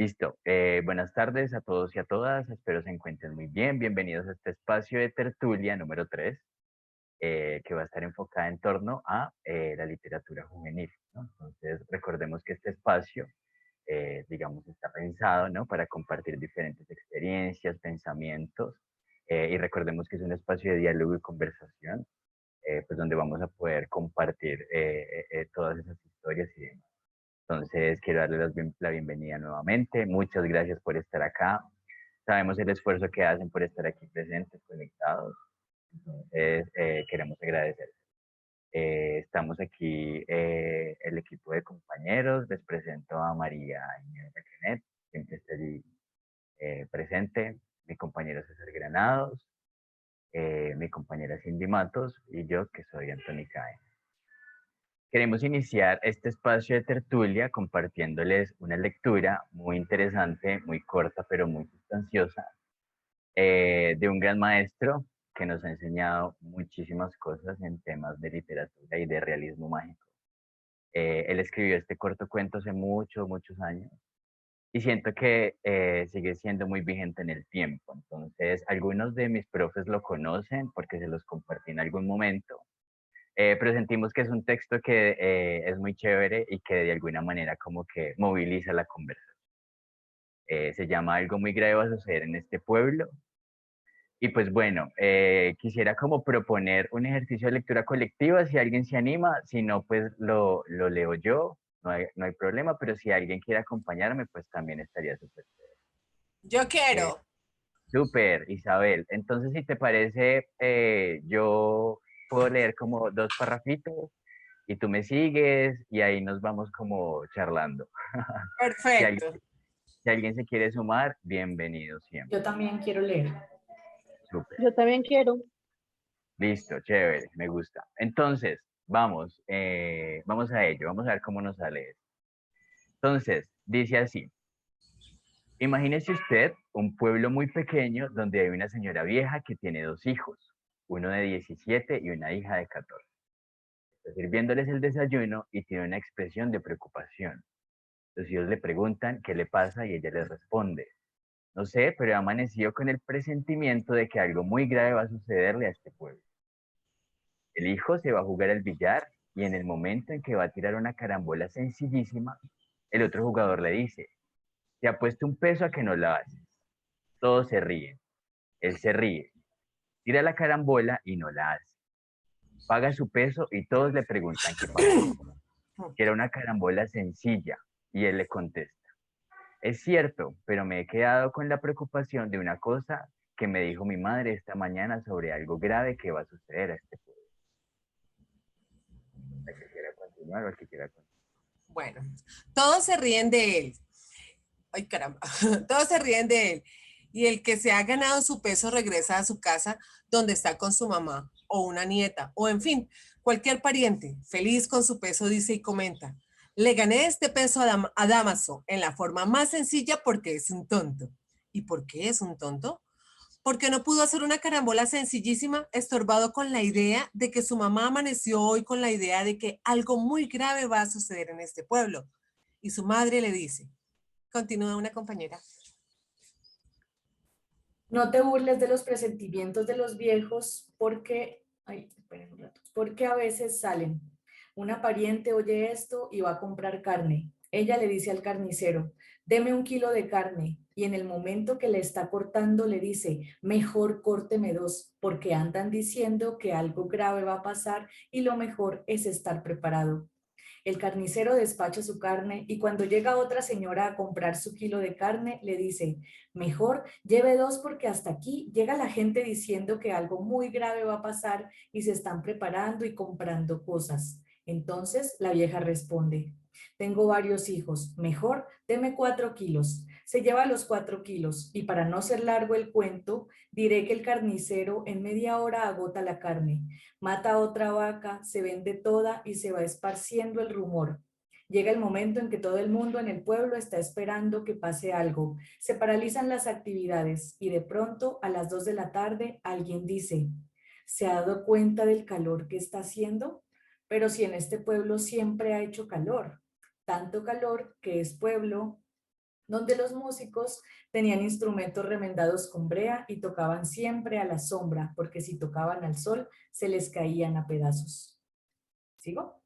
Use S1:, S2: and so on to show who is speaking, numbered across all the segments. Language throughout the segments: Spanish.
S1: Listo. Buenas tardes a todos y a todas. Espero se encuentren muy bien. Bienvenidos a este espacio de tertulia número 3, que va a estar enfocada en torno a la literatura juvenil, ¿no? Entonces, recordemos que este espacio, digamos, está pensado, ¿no? Para compartir diferentes experiencias, pensamientos, y recordemos que es un espacio de diálogo y conversación, pues donde vamos a poder compartir todas esas historias y demás. Entonces, quiero darles la bienvenida nuevamente. Muchas gracias por estar acá. Sabemos el esfuerzo que hacen por estar aquí presentes, conectados. Entonces, queremos agradecer. Estamos aquí, el equipo de compañeros. Les presento a María Inés Requenet, siempre está allí presente. Mi compañero César Granados, mi compañera Cindy Matos y yo, que soy Anthony Caen. Queremos iniciar este espacio de tertulia compartiéndoles una lectura muy interesante, muy corta, pero muy sustanciosa, de un gran maestro que nos ha enseñado muchísimas cosas en temas de literatura y de realismo mágico. Él escribió este corto cuento hace muchos, muchos años y siento que sigue siendo muy vigente en el tiempo. Entonces, algunos de mis profes lo conocen porque se los compartí en algún momento, pero sentimos que es un texto que es muy chévere y que de alguna manera como que moviliza la conversación. Se llama Algo muy grave va a suceder en este pueblo. Y pues bueno, quisiera como proponer un ejercicio de lectura colectiva, si alguien se anima, si no, pues lo leo yo, no hay problema, pero si alguien quiere acompañarme, pues también estaría súper.
S2: Yo
S1: Eh,
S2: quiero.
S1: Súper, Isabel. Entonces, si te parece, yo puedo leer como dos parrafitos y tú me sigues y ahí nos vamos como charlando. Si alguien,
S2: Perfecto.
S1: si alguien se quiere sumar, bienvenido siempre.
S3: Yo también quiero leer.
S1: Súper.
S4: Yo también quiero.
S1: Listo, chévere, me gusta. Entonces, vamos a ello, vamos a ver cómo nos sale esto. Entonces, dice así. Imagínese usted un pueblo muy pequeño donde hay una señora vieja que tiene dos hijos, uno de 17 y una hija de 14. Está sirviéndoles el desayuno y tiene una expresión de preocupación. Los hijos le preguntan qué le pasa y ella les responde: no sé, pero he amanecido con el presentimiento de que algo muy grave va a sucederle a este pueblo. El hijo se va a jugar al billar y en el momento en que va a tirar una carambola sencillísima, el otro jugador le dice: te apuesto un peso a que no la haces. Todos se ríen. Él se ríe, tira la carambola y no la hace. Paga su peso y todos le preguntan qué pasó. Que era una carambola sencilla y él le contesta: es cierto, pero me he quedado con la preocupación de una cosa que me dijo mi madre esta mañana sobre algo grave que va a suceder a este pueblo. ¿El que quiera continuar o el que quiera continuar?
S2: Bueno, todos se ríen de él. Ay, caramba. Todos se ríen de él. Y el que se ha ganado su peso regresa a su casa donde está con su mamá o una nieta o en fin, cualquier pariente. Feliz con su peso dice y comenta: le gané este peso a Damaso en la forma más sencilla porque es un tonto. ¿Y por qué es un tonto? Porque no pudo hacer una carambola sencillísima, estorbado con la idea de que su mamá amaneció hoy con la idea de que algo muy grave va a suceder en este pueblo. Y su madre le dice, continúa una compañera.
S3: No te burles de los presentimientos de los viejos porque, ay, esperen un rato, porque a veces salen. Una pariente oye esto y va a comprar carne. Ella le dice al carnicero: deme 1 kilo de carne. Y en el momento que le está cortando le dice: mejor córteme 2, porque andan diciendo que algo grave va a pasar y lo mejor es estar preparado. El carnicero despacha su carne y cuando llega otra señora a comprar su kilo de carne, le dice: mejor lleve 2 porque hasta aquí llega la gente diciendo que algo muy grave va a pasar y se están preparando y comprando cosas. Entonces la vieja responde: tengo varios hijos, mejor deme 4 kilos. Se lleva los 4 kilos y para no ser largo el cuento, diré que el carnicero en media hora agota la carne, mata a otra vaca, se vende toda y se va esparciendo el rumor. Llega el momento en que todo el mundo en el pueblo está esperando que pase algo. Se paralizan las actividades y de pronto a las 2 de la tarde alguien dice: ¿se ha dado cuenta del calor que está haciendo? Pero si en este pueblo siempre ha hecho calor, tanto calor que es pueblo donde los músicos tenían instrumentos remendados con brea y tocaban siempre a la sombra, porque si tocaban al sol se les caían a pedazos. ¿Sigo?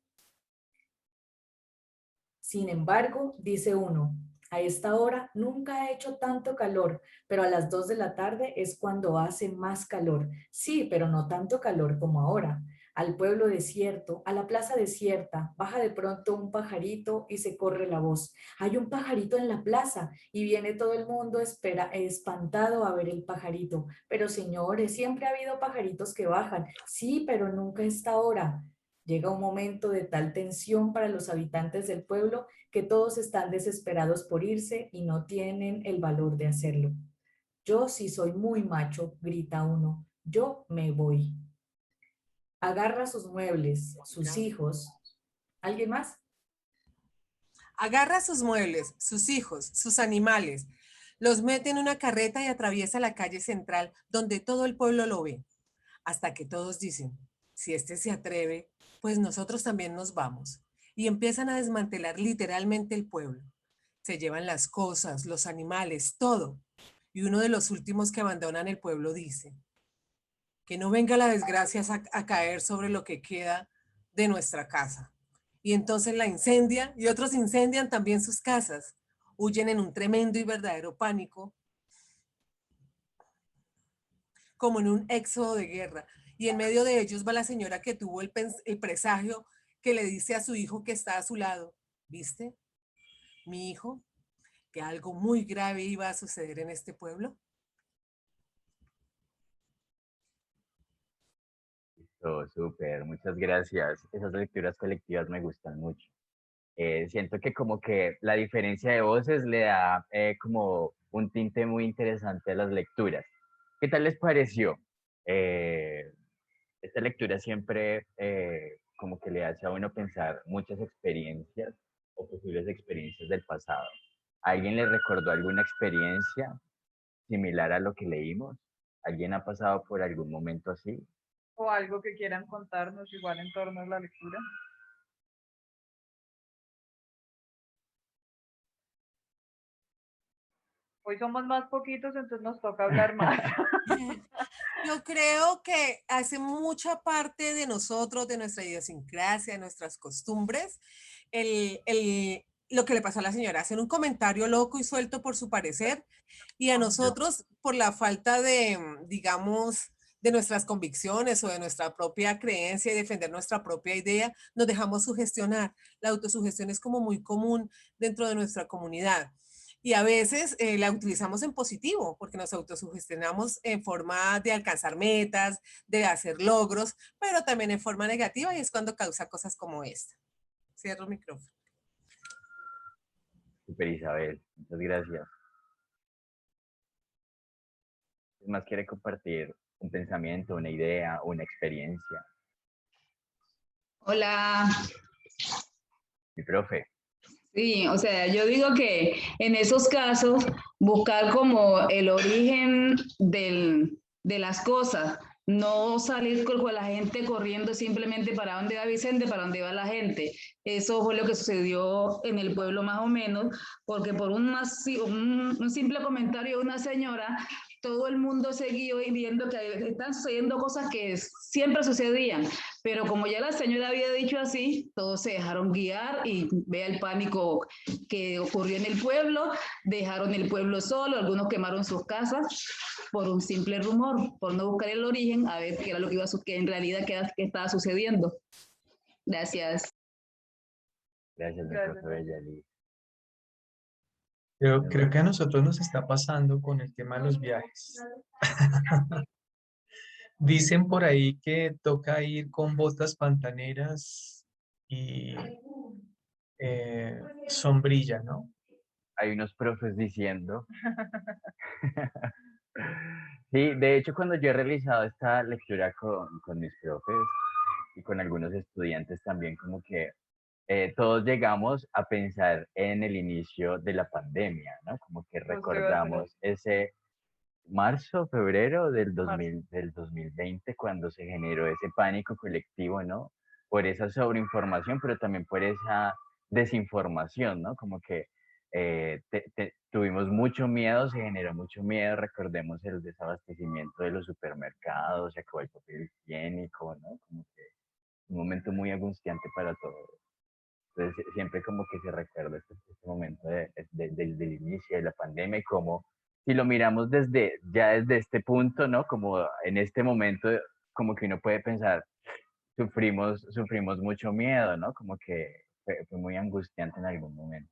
S3: Sin embargo, dice uno, a esta hora nunca ha hecho tanto calor, pero a las 2 de la tarde es cuando hace más calor. Sí, pero no tanto calor como ahora. Al pueblo desierto, a la plaza desierta, baja de pronto un pajarito y se corre la voz. Hay un pajarito en la plaza y viene todo el mundo espantado a ver el pajarito. Pero señores, siempre ha habido pajaritos que bajan. Sí, pero nunca a esta hora. Llega un momento de tal tensión para los habitantes del pueblo que todos están desesperados por irse y no tienen el valor de hacerlo. Yo sí soy muy macho, grita uno. Yo me voy. Agarra sus muebles, sus hijos. ¿Alguien más?
S2: Agarra sus muebles, sus hijos, sus animales, los mete en una carreta y atraviesa la calle central donde todo el pueblo lo ve, hasta que todos dicen, si este se atreve, pues nosotros también nos vamos. Y empiezan a desmantelar literalmente el pueblo. Se llevan las cosas, los animales, todo. Y uno de los últimos que abandonan el pueblo dice, que no venga la desgracia a caer sobre lo que queda de nuestra casa. Y entonces la incendia y otros incendian también sus casas. Huyen en un tremendo y verdadero pánico, como en un éxodo de guerra. Y en medio de ellos va la señora que tuvo el presagio que le dice a su hijo que está a su lado, ¿viste, mi hijo, que algo muy grave iba a suceder en este pueblo?
S1: Listo, súper, muchas gracias. Esas lecturas colectivas me gustan mucho. Siento que como que la diferencia de voces le da como un tinte muy interesante a las lecturas. ¿Qué tal les pareció? Eh, Esta lectura siempre como que le hace a uno pensar muchas experiencias o posibles experiencias del pasado. ¿Alguien le recordó alguna experiencia similar a lo que leímos? ¿Alguien ha pasado por algún momento así?
S4: O algo que quieran contarnos igual en torno a la lectura. Hoy somos más poquitos, entonces nos toca hablar más.
S2: Yo creo que hace mucha parte de nosotros, de nuestra idiosincrasia, de nuestras costumbres, lo que le pasó a la señora, hacer un comentario loco y suelto por su parecer, y a nosotros por la falta de, digamos, de nuestras convicciones o de nuestra propia creencia y defender nuestra propia idea, nos dejamos sugestionar. La autosugestión es como muy común dentro de nuestra comunidad. Y a veces la utilizamos en positivo, porque nos autosugestionamos en forma de alcanzar metas, de hacer logros, pero también en forma negativa y es cuando causa cosas como esta. Cierro el micrófono.
S1: Super Isabel, muchas gracias. ¿Quién más quiere compartir un pensamiento, una idea, una experiencia?
S5: Hola,
S1: Mi profe.
S5: sí, o sea, yo digo que en esos casos buscar como el origen de las cosas, no salir con la gente corriendo simplemente para dónde va Vicente, para dónde va la gente. Eso fue lo que sucedió en el pueblo más o menos, porque por un simple comentario de una señora, todo el mundo siguió viendo que están sucediendo cosas que siempre sucedían. Pero como ya la señora había dicho así, todos se dejaron guiar y vea el pánico que ocurrió en el pueblo, dejaron el pueblo solo, algunos quemaron sus casas por un simple rumor, por no buscar el origen, a ver qué era lo que iba a que en realidad qué estaba sucediendo. Gracias.
S1: Gracias, mi
S4: Gracias.
S1: profe Bellali.
S6: Yo creo que a nosotros nos está pasando con el tema de los viajes. Dicen por ahí que toca ir con botas pantaneras y sombrilla, ¿no?
S1: Hay unos profes diciendo. Sí, de hecho, cuando yo he realizado esta lectura con mis profes y con algunos estudiantes también, como que todos llegamos a pensar en el inicio de la pandemia, ¿no? Como que recordamos ese marzo, febrero del 2020, cuando se generó ese pánico colectivo, ¿no? Por esa sobreinformación, pero también por esa desinformación, ¿no? Como que tuvimos mucho miedo, se generó mucho miedo, recordemos el desabastecimiento de los supermercados, se acabó el papel higiénico, ¿no? Como que un momento muy angustiante para todos. Entonces siempre como que se recuerda este momento del inicio de la pandemia y como si lo miramos ya desde este punto, ¿no? Como en este momento, como que uno puede pensar, sufrimos mucho miedo, ¿no? Como que fue muy angustiante en algún momento.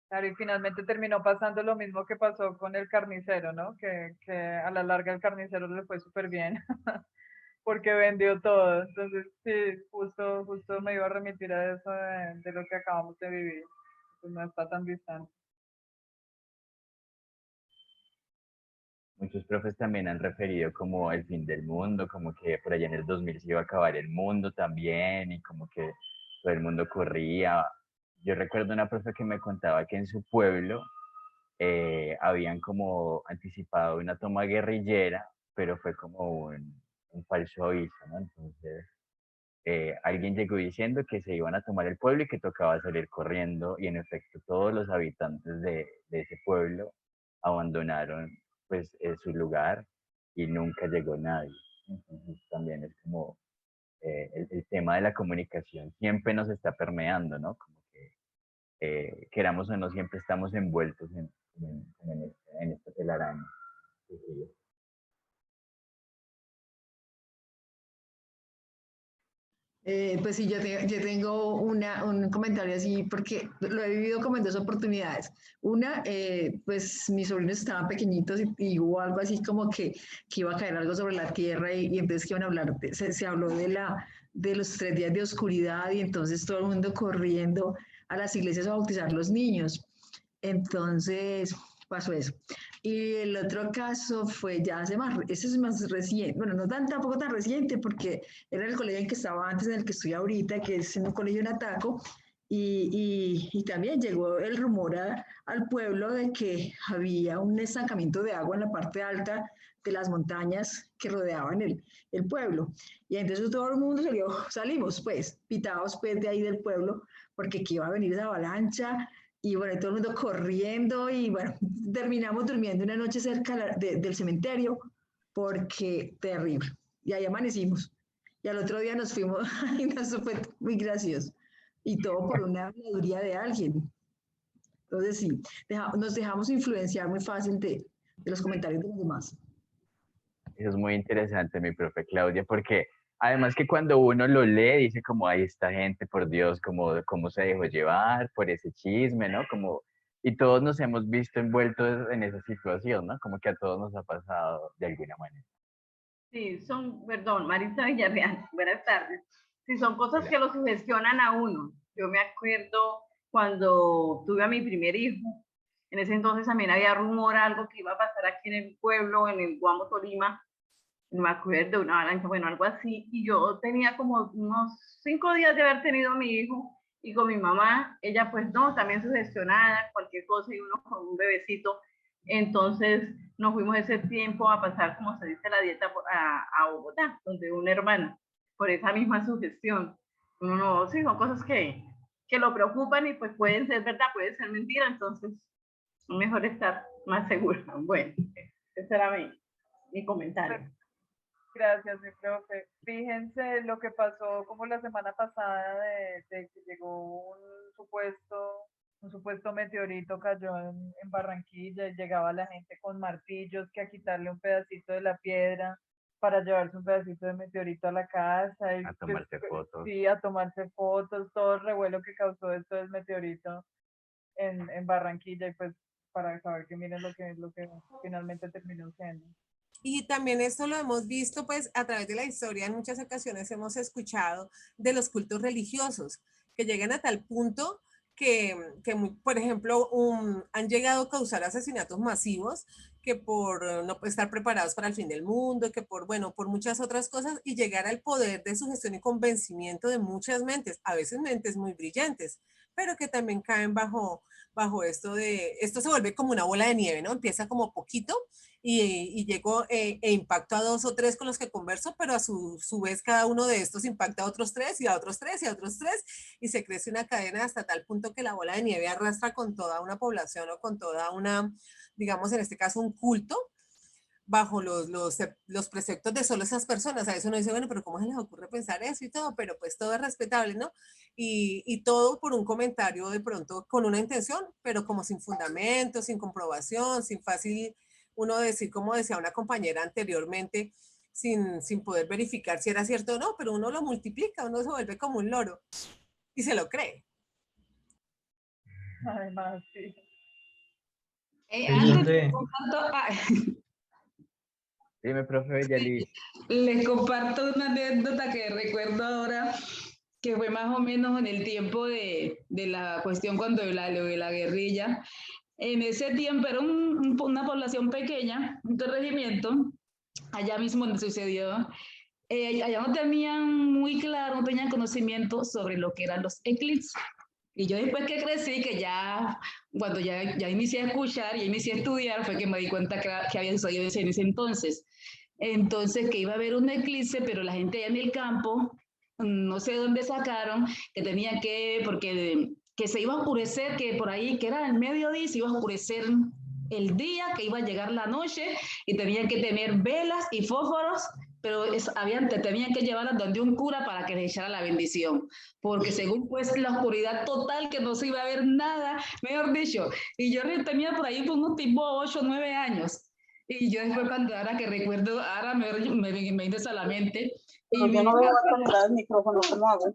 S4: Claro, y finalmente terminó pasando lo mismo que pasó con el carnicero, ¿no? Que a la larga el carnicero le fue súper bien porque vendió todo. Entonces, sí, justo me iba a remitir a eso de lo que acabamos de vivir. Pues no está tan distante.
S1: Muchos profes también han referido como el fin del mundo, como que por allá en el 2000 se iba a acabar el mundo también y como que todo el mundo corría. Yo recuerdo una profe que me contaba que en su pueblo habían como anticipado una toma guerrillera, pero fue como un falso aviso, ¿no? Entonces, alguien llegó diciendo que se iban a tomar el pueblo y que tocaba salir corriendo y en efecto todos los habitantes de ese pueblo abandonaron pues su lugar y nunca llegó nadie. Entonces también es como el tema de la comunicación siempre nos está permeando, ¿no? Como que queramos o no siempre estamos envueltos en esta telaraña. Sí, sí.
S7: Pues sí, yo tengo un comentario así, porque lo he vivido como en dos oportunidades. Una, pues mis sobrinos estaban pequeñitos y hubo algo así como que iba a caer algo sobre la tierra y entonces que iban a hablar, se habló de los 3 días de oscuridad y entonces todo el mundo corriendo a las iglesias a bautizar los niños. Entonces pasó eso. Y el otro caso fue ya hace más, ese es más reciente, bueno, no tampoco tan reciente porque era el colegio en que estaba antes, en el que estoy ahorita, que es en un colegio en Ataco, y también llegó el rumor al pueblo de que había un estancamiento de agua en la parte alta de las montañas que rodeaban el pueblo. Y entonces todo el mundo salimos pues, pitados pues de ahí del pueblo, porque aquí iba a venir esa avalancha, y bueno, todo el mundo corriendo y bueno, terminamos durmiendo una noche cerca del cementerio porque terrible. Y ahí amanecimos. Y al otro día nos fuimos y eso fue muy gracioso. Y todo por una habladuría de alguien. Entonces sí, nos dejamos influenciar muy fácil de los comentarios de los demás.
S1: Eso es muy interesante, mi profe Claudia, porque además que cuando uno lo lee, dice como, ay, esta gente, por Dios, cómo se dejó llevar por ese chisme, ¿no? Como, y todos nos hemos visto envueltos en esa situación, ¿no? Como que a todos nos ha pasado de alguna manera.
S8: Sí, perdón, Marisa Villarreal, buenas tardes. Sí, son cosas
S1: Hola.
S8: que lo sugestionan a uno. Yo me acuerdo cuando tuve a mi primer hijo, en ese entonces también había rumor, algo que iba a pasar aquí en el pueblo, en el Guamo, Tolima, no me acuerdo, una avalancha, bueno, algo así, y yo tenía como unos 5 días de haber tenido a mi hijo, y con mi mamá, ella pues no, también sugestionada, cualquier cosa, y uno con un bebecito, entonces nos fuimos ese tiempo a pasar, como se dice, la dieta a Bogotá, donde una hermana, por esa misma sugestión. Uno no, sí, son cosas que lo preocupan y pues pueden ser verdad, pueden ser mentira, entonces es mejor estar más segura. Bueno, ese era mi comentario.
S4: Gracias, mi profe. Fíjense lo que pasó como la semana pasada de que llegó un supuesto meteorito cayó en Barranquilla y llegaba la gente con martillos que a quitarle un pedacito de la piedra para llevarse un pedacito de meteorito a la casa. Y
S1: A tomarse fotos.
S4: Sí, a tomarse fotos, todo el revuelo que causó esto del meteorito en Barranquilla y pues para saber que miren lo que finalmente terminó siendo.
S2: Y también esto lo hemos visto, pues, a través de la historia. En muchas ocasiones hemos escuchado de los cultos religiosos que llegan a tal punto que por ejemplo, han llegado a causar asesinatos masivos que por no estar preparados para el fin del mundo, que por, bueno, por muchas otras cosas y llegar al poder de sugestión y convencimiento de muchas mentes, a veces mentes muy brillantes, pero que también caen bajo esto se vuelve como una bola de nieve, ¿no? Empieza como poquito y llego e impacto a 2 o 3 con los que converso, pero a su vez cada uno de estos impacta a otros 3 y a otros 3 y a otros 3 y se crece una cadena hasta tal punto que la bola de nieve arrastra con toda una población o con toda una, digamos en este caso un culto bajo los preceptos de solo esas personas. A veces uno dice, bueno, pero ¿cómo se les ocurre pensar eso y todo? Pero pues todo es respetable, ¿no? Y todo por un comentario de pronto con una intención, pero como sin fundamento, sin comprobación, sin fácil uno decir, como decía una compañera anteriormente, sin poder verificar si era cierto o no, pero uno lo multiplica, uno se vuelve como un loro y se lo cree.
S4: Además, sí.
S6: Ahí es
S5: Antes
S6: donde,
S1: Dime, profe Bellalis.
S5: les comparto una anécdota que recuerdo ahora, que fue más o menos en el tiempo de la cuestión cuando lo de la guerrilla. En ese tiempo era una población pequeña, un regimiento, allá mismo donde sucedió. Allá no tenían muy claro, no tenían conocimiento sobre lo que eran los eclipses. Y yo después que crecí, que ya, cuando ya inicié a escuchar, ya inicié a estudiar, fue que me di cuenta que había sucedido en ese entonces. Entonces, que iba a haber un eclipse, pero la gente allá en el campo, no sé dónde sacaron, que tenía que se iba a oscurecer, que por ahí, que era el mediodía, se iba a oscurecer el día, que iba a llegar la noche, y tenían que tener velas y fósforos, pero tenían que llevarlas donde un cura para que les echara la bendición, porque según pues la oscuridad total, que no se iba a ver nada, mejor dicho, y yo tenía por ahí unos tipo 8 o 9 años, y yo después cuando ahora que recuerdo, ahora me viene a la mente.
S8: Pero yo no veo hasta el micrófono, ¿cómo hago?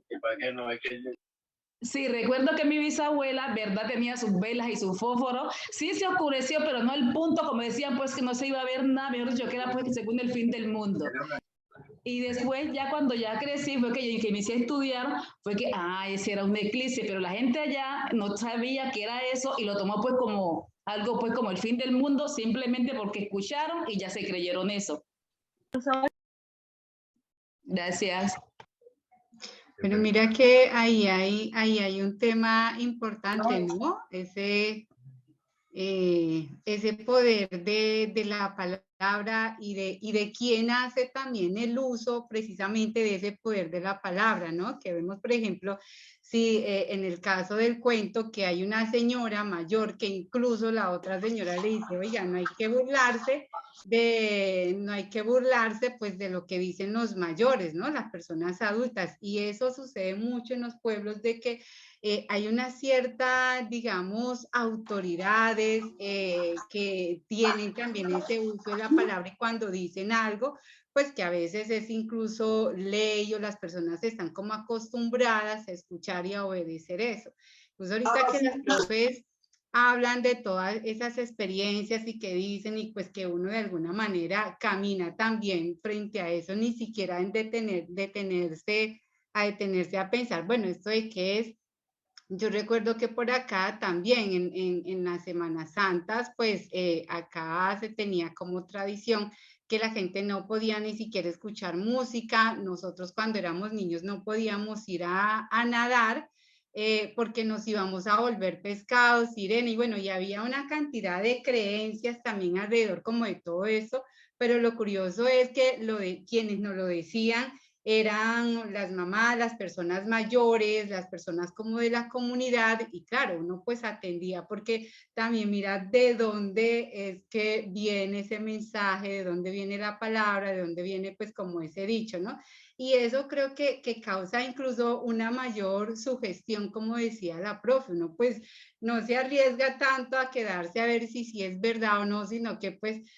S5: Sí, recuerdo que mi bisabuela, ¿verdad? Tenía sus velas y su fósforo. Sí se oscureció, pero no el punto, como decían, pues que no se iba a ver nada, mejor dicho, que era pues según el fin del mundo. Y después, ya cuando ya crecí, fue que inicié a estudiar, fue que, ese era un eclipse, pero la gente allá no sabía qué era eso y lo tomó pues como algo pues como el fin del mundo, simplemente porque escucharon y ya se creyeron eso. Gracias.
S9: Pero mira que ahí hay un tema importante, ¿no? Ese poder de la palabra y de quién hace también el uso precisamente de ese poder de la palabra, ¿no? Que vemos, por ejemplo, si en el caso del cuento que hay una señora mayor que incluso la otra señora le dice, oiga, no hay que burlarse pues de lo que dicen los mayores, ¿no? Las personas adultas. Y eso sucede mucho en los pueblos de que hay una cierta, digamos, autoridades que tienen también ese uso de la palabra y cuando dicen algo, pues que a veces es incluso ley o las personas están como acostumbradas a escuchar y a obedecer eso. Pues ahorita que las profes hablan de todas esas experiencias y que dicen y pues que uno de alguna manera camina también frente a eso, ni siquiera en detenerse a pensar, bueno, ¿esto de qué es? Yo recuerdo que por acá también en las Semanas Santas, pues acá se tenía como tradición que la gente no podía ni siquiera escuchar música. Nosotros cuando éramos niños no podíamos ir a nadar porque nos íbamos a volver pescados, sirena, y bueno, y había una cantidad de creencias también alrededor como de todo eso, pero lo curioso es que quienes nos lo decían eran las mamás, las personas mayores, las personas como de la comunidad y claro, uno pues atendía porque también mira de dónde es que viene ese mensaje, de dónde viene la palabra, de dónde viene pues como ese dicho, ¿no? Y eso creo que causa incluso una mayor sugestión, como decía la profe, uno pues no se arriesga tanto a quedarse a ver si es verdad o no, sino que pues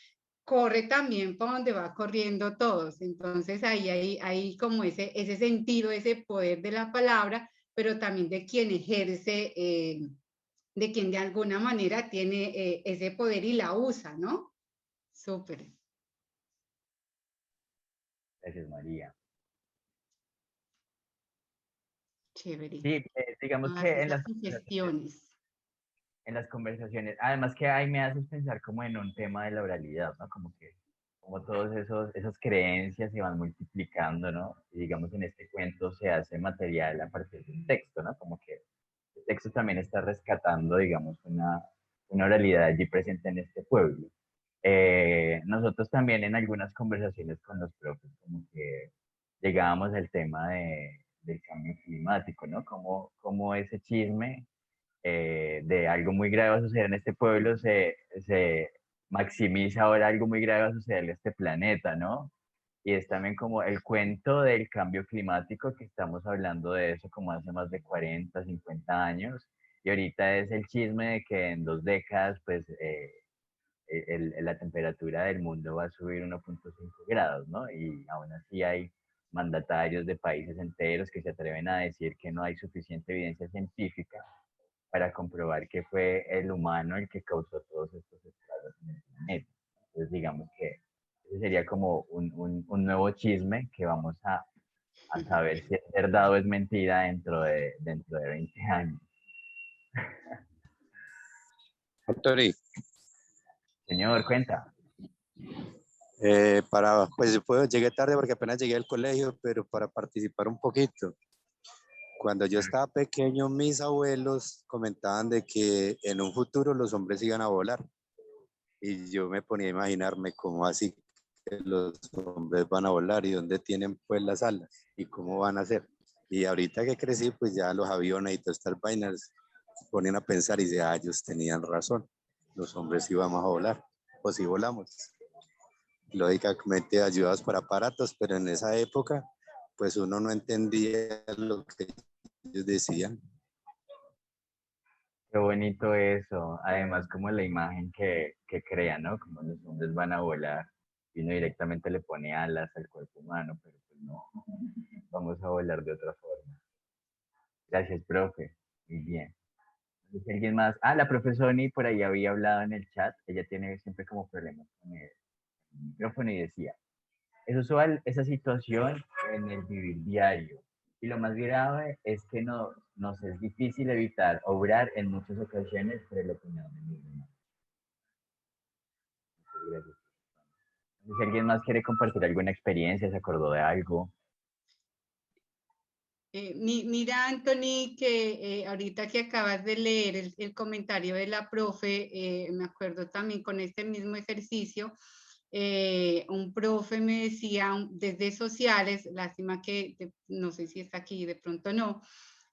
S9: corre también por donde va corriendo todos. Entonces ahí hay como ese sentido, ese poder de la palabra, pero también de quien ejerce, de quien de alguna manera tiene ese poder y la usa, ¿no? Súper.
S1: Gracias, María.
S9: Chévere.
S1: Sí, digamos que
S9: Esas sugestiones.
S1: en las conversaciones, además que ahí me haces pensar como en un tema de la oralidad, ¿no? Como todos esas creencias se van multiplicando, ¿no? Y digamos en este cuento se hace material a partir de un texto, ¿no? Como que el texto también está rescatando, digamos, una oralidad allí presente en este pueblo. Nosotros también en algunas conversaciones con los profes, como que llegábamos al tema del cambio climático, ¿no? Como ese chisme de algo muy grave va a suceder en este pueblo se maximiza ahora algo muy grave va a suceder en este planeta, ¿no? Y es también como el cuento del cambio climático, que estamos hablando de eso como hace más de 40, 50 años, y ahorita es el chisme de que en 2 décadas, pues, la temperatura del mundo va a subir 1,5 grados, ¿no? Y aún así hay mandatarios de países enteros que se atreven a decir que no hay suficiente evidencia científica para comprobar que fue el humano el que causó todos estos estragos en el planeta. Entonces, digamos que ese sería como un nuevo chisme que vamos a saber si es verdad o es mentira dentro de 20 años.
S10: Anthony,
S1: Señor, cuenta.
S10: pues llegué tarde porque apenas llegué al colegio, pero para participar un poquito. Cuando yo estaba pequeño, mis abuelos comentaban de que en un futuro los hombres iban a volar. Y yo me ponía a imaginarme cómo así que los hombres van a volar y dónde tienen pues las alas y cómo van a hacer. Y ahorita que crecí, pues ya los aviones y todas estas vainas se ponen a pensar y ya ellos tenían razón. Los hombres íbamos a volar, o sí volamos. Lógicamente ayudados por aparatos, pero en esa época, pues uno no entendía lo que ellos decían.
S1: Qué bonito eso. Además, como la imagen que crean, ¿no? Como los hombres van a volar y uno directamente le pone alas al cuerpo humano, pero pues no, vamos a volar de otra forma. Gracias, profe. Muy bien. No sé si alguien más. Ah, la profe Sony por ahí había hablado en el chat. Ella tiene siempre como problemas con el micrófono y decía, es usual esa situación en el vivir diario. Y lo más grave es que nos es difícil evitar obrar en muchas ocasiones por el opinión de los demás. Muchas gracias. No sé si alguien más quiere compartir alguna experiencia, se acordó de algo.
S9: Mira, Anthony, que ahorita que acabas de leer el comentario de la profe, me acuerdo también con este mismo ejercicio, un profe me decía desde sociales, lástima que no sé si está aquí, de pronto no,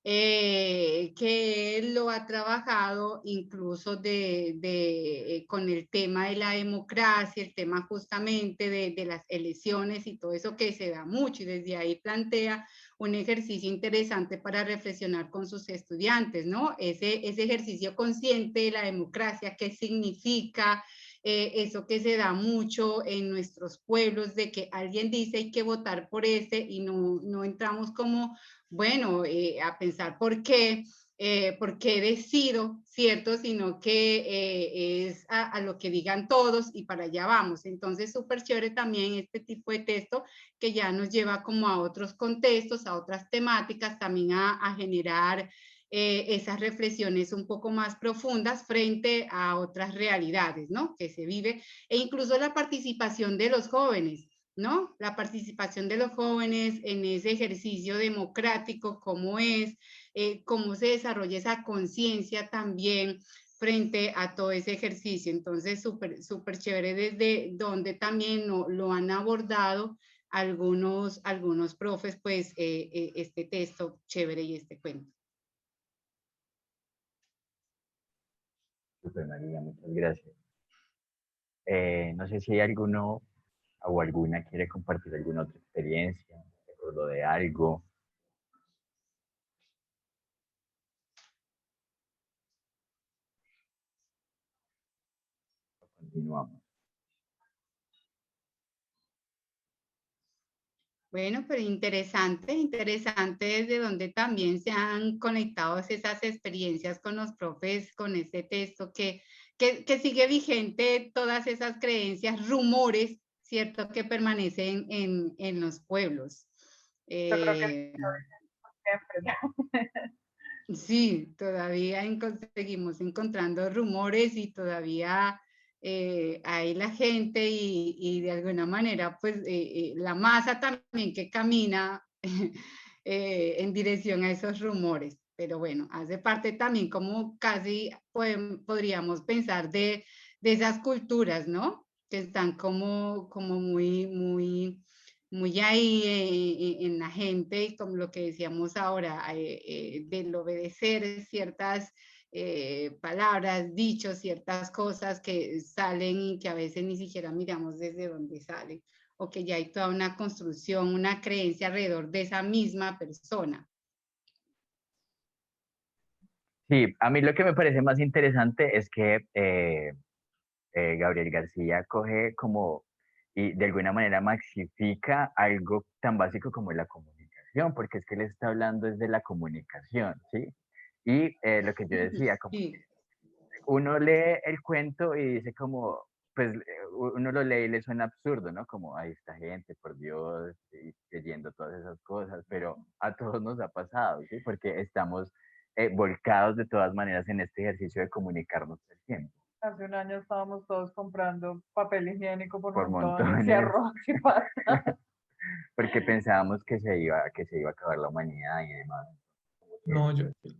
S9: que él lo ha trabajado incluso con el tema de la democracia, el tema justamente de las elecciones y todo eso que se da mucho, y desde ahí plantea un ejercicio interesante para reflexionar con sus estudiantes, ¿no? Ese ejercicio consciente de la democracia, qué significa, eso que se da mucho en nuestros pueblos, de que alguien dice hay que votar por ese y no entramos como, bueno, a pensar por qué decido, ¿cierto? Sino que es a lo que digan todos y para allá vamos. Entonces, súper chévere también este tipo de texto que ya nos lleva como a otros contextos, a otras temáticas, también a generar esas reflexiones un poco más profundas frente a otras realidades, ¿no? Que se vive, e incluso la participación de los jóvenes, ¿no? La participación de los jóvenes en ese ejercicio democrático, cómo es, cómo se desarrolla esa conciencia también frente a todo ese ejercicio. Entonces, súper chévere desde donde también lo han abordado algunos profes, pues, este texto chévere y este cuento.
S1: Super María, muchas gracias. No sé si hay alguno o alguna quiere compartir alguna otra experiencia, se acordó de algo. Continuamos.
S9: Bueno, pero interesante desde donde también se han conectado esas experiencias con los profes, con este texto que sigue vigente, todas esas creencias, rumores, ¿cierto?, que permanecen en los pueblos.
S4: Yo creo que siempre.
S9: Sí, todavía seguimos encontrando rumores y todavía hay la gente y de alguna manera pues la masa también que camina en dirección a esos rumores. pero bueno, hace parte también como casi podríamos pensar de esas culturas, ¿no? Que están como muy ahí en la gente, y como lo que decíamos ahora, del obedecer ciertas palabras, dichos, ciertas cosas que salen y que a veces ni siquiera miramos desde dónde salen, o que ya hay toda una construcción, una creencia alrededor de esa misma persona.
S1: Sí, a mí lo que me parece más interesante es que Gabriel García coge como y de alguna manera maxifica algo tan básico como la comunicación, porque es que él está hablando es de la comunicación, ¿sí? Y lo que yo decía, como
S9: Sí.
S1: uno lee el cuento y dice como, pues uno lo lee y le suena absurdo, ¿no? Como, ay, esta gente, por Dios, y leyendo todas esas cosas, pero a todos nos ha pasado, ¿sí? Porque estamos volcados de todas maneras en este ejercicio de comunicarnos todo el tiempo.
S4: Hace un año estábamos todos comprando papel higiénico por
S1: Por
S4: montones y
S1: montones.
S4: arroz y pasta.
S1: Porque pensábamos que se iba a acabar la humanidad y demás.
S6: No,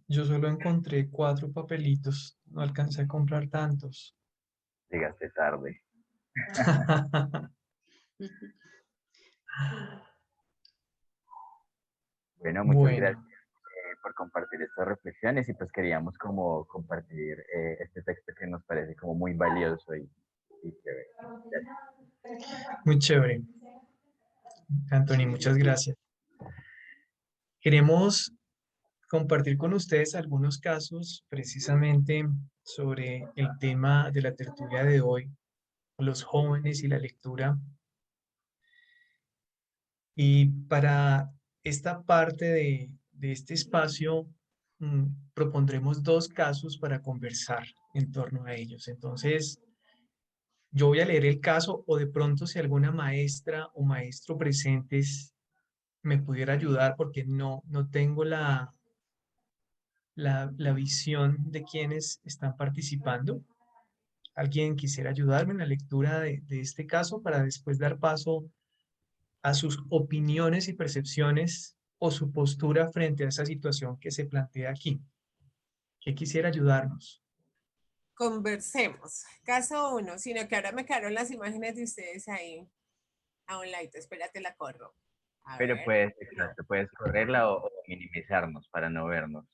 S6: yo solo encontré 4 papelitos, no alcancé a comprar tantos.
S1: Llegaste tarde. Bueno, muchas gracias
S6: Bueno,
S1: por compartir estas reflexiones y pues queríamos como compartir este texto que nos parece como muy valioso y chévere. Gracias.
S6: muy chévere. Anthony, muchas gracias. Queremos compartir con ustedes algunos casos precisamente sobre el tema de la tertulia de hoy, los jóvenes y la lectura. Y para esta parte de este espacio, propondremos 2 casos para conversar en torno a ellos. Entonces, yo voy a leer el caso o de pronto si alguna maestra o maestro presentes me pudiera ayudar porque no tengo la visión de quienes están participando. ¿Alguien quisiera ayudarme en la lectura de este caso para después dar paso a sus opiniones y percepciones o su postura frente a esa situación que se plantea aquí? ¿Qué quisiera ayudarnos?
S2: Conversemos. Caso 1, sino que ahora me quedaron las imágenes de ustedes ahí a un lado. Espérate, la corro. A
S1: Pero
S2: ver.
S1: puedes, exacto, puedes correrla o minimizarnos para no vernos.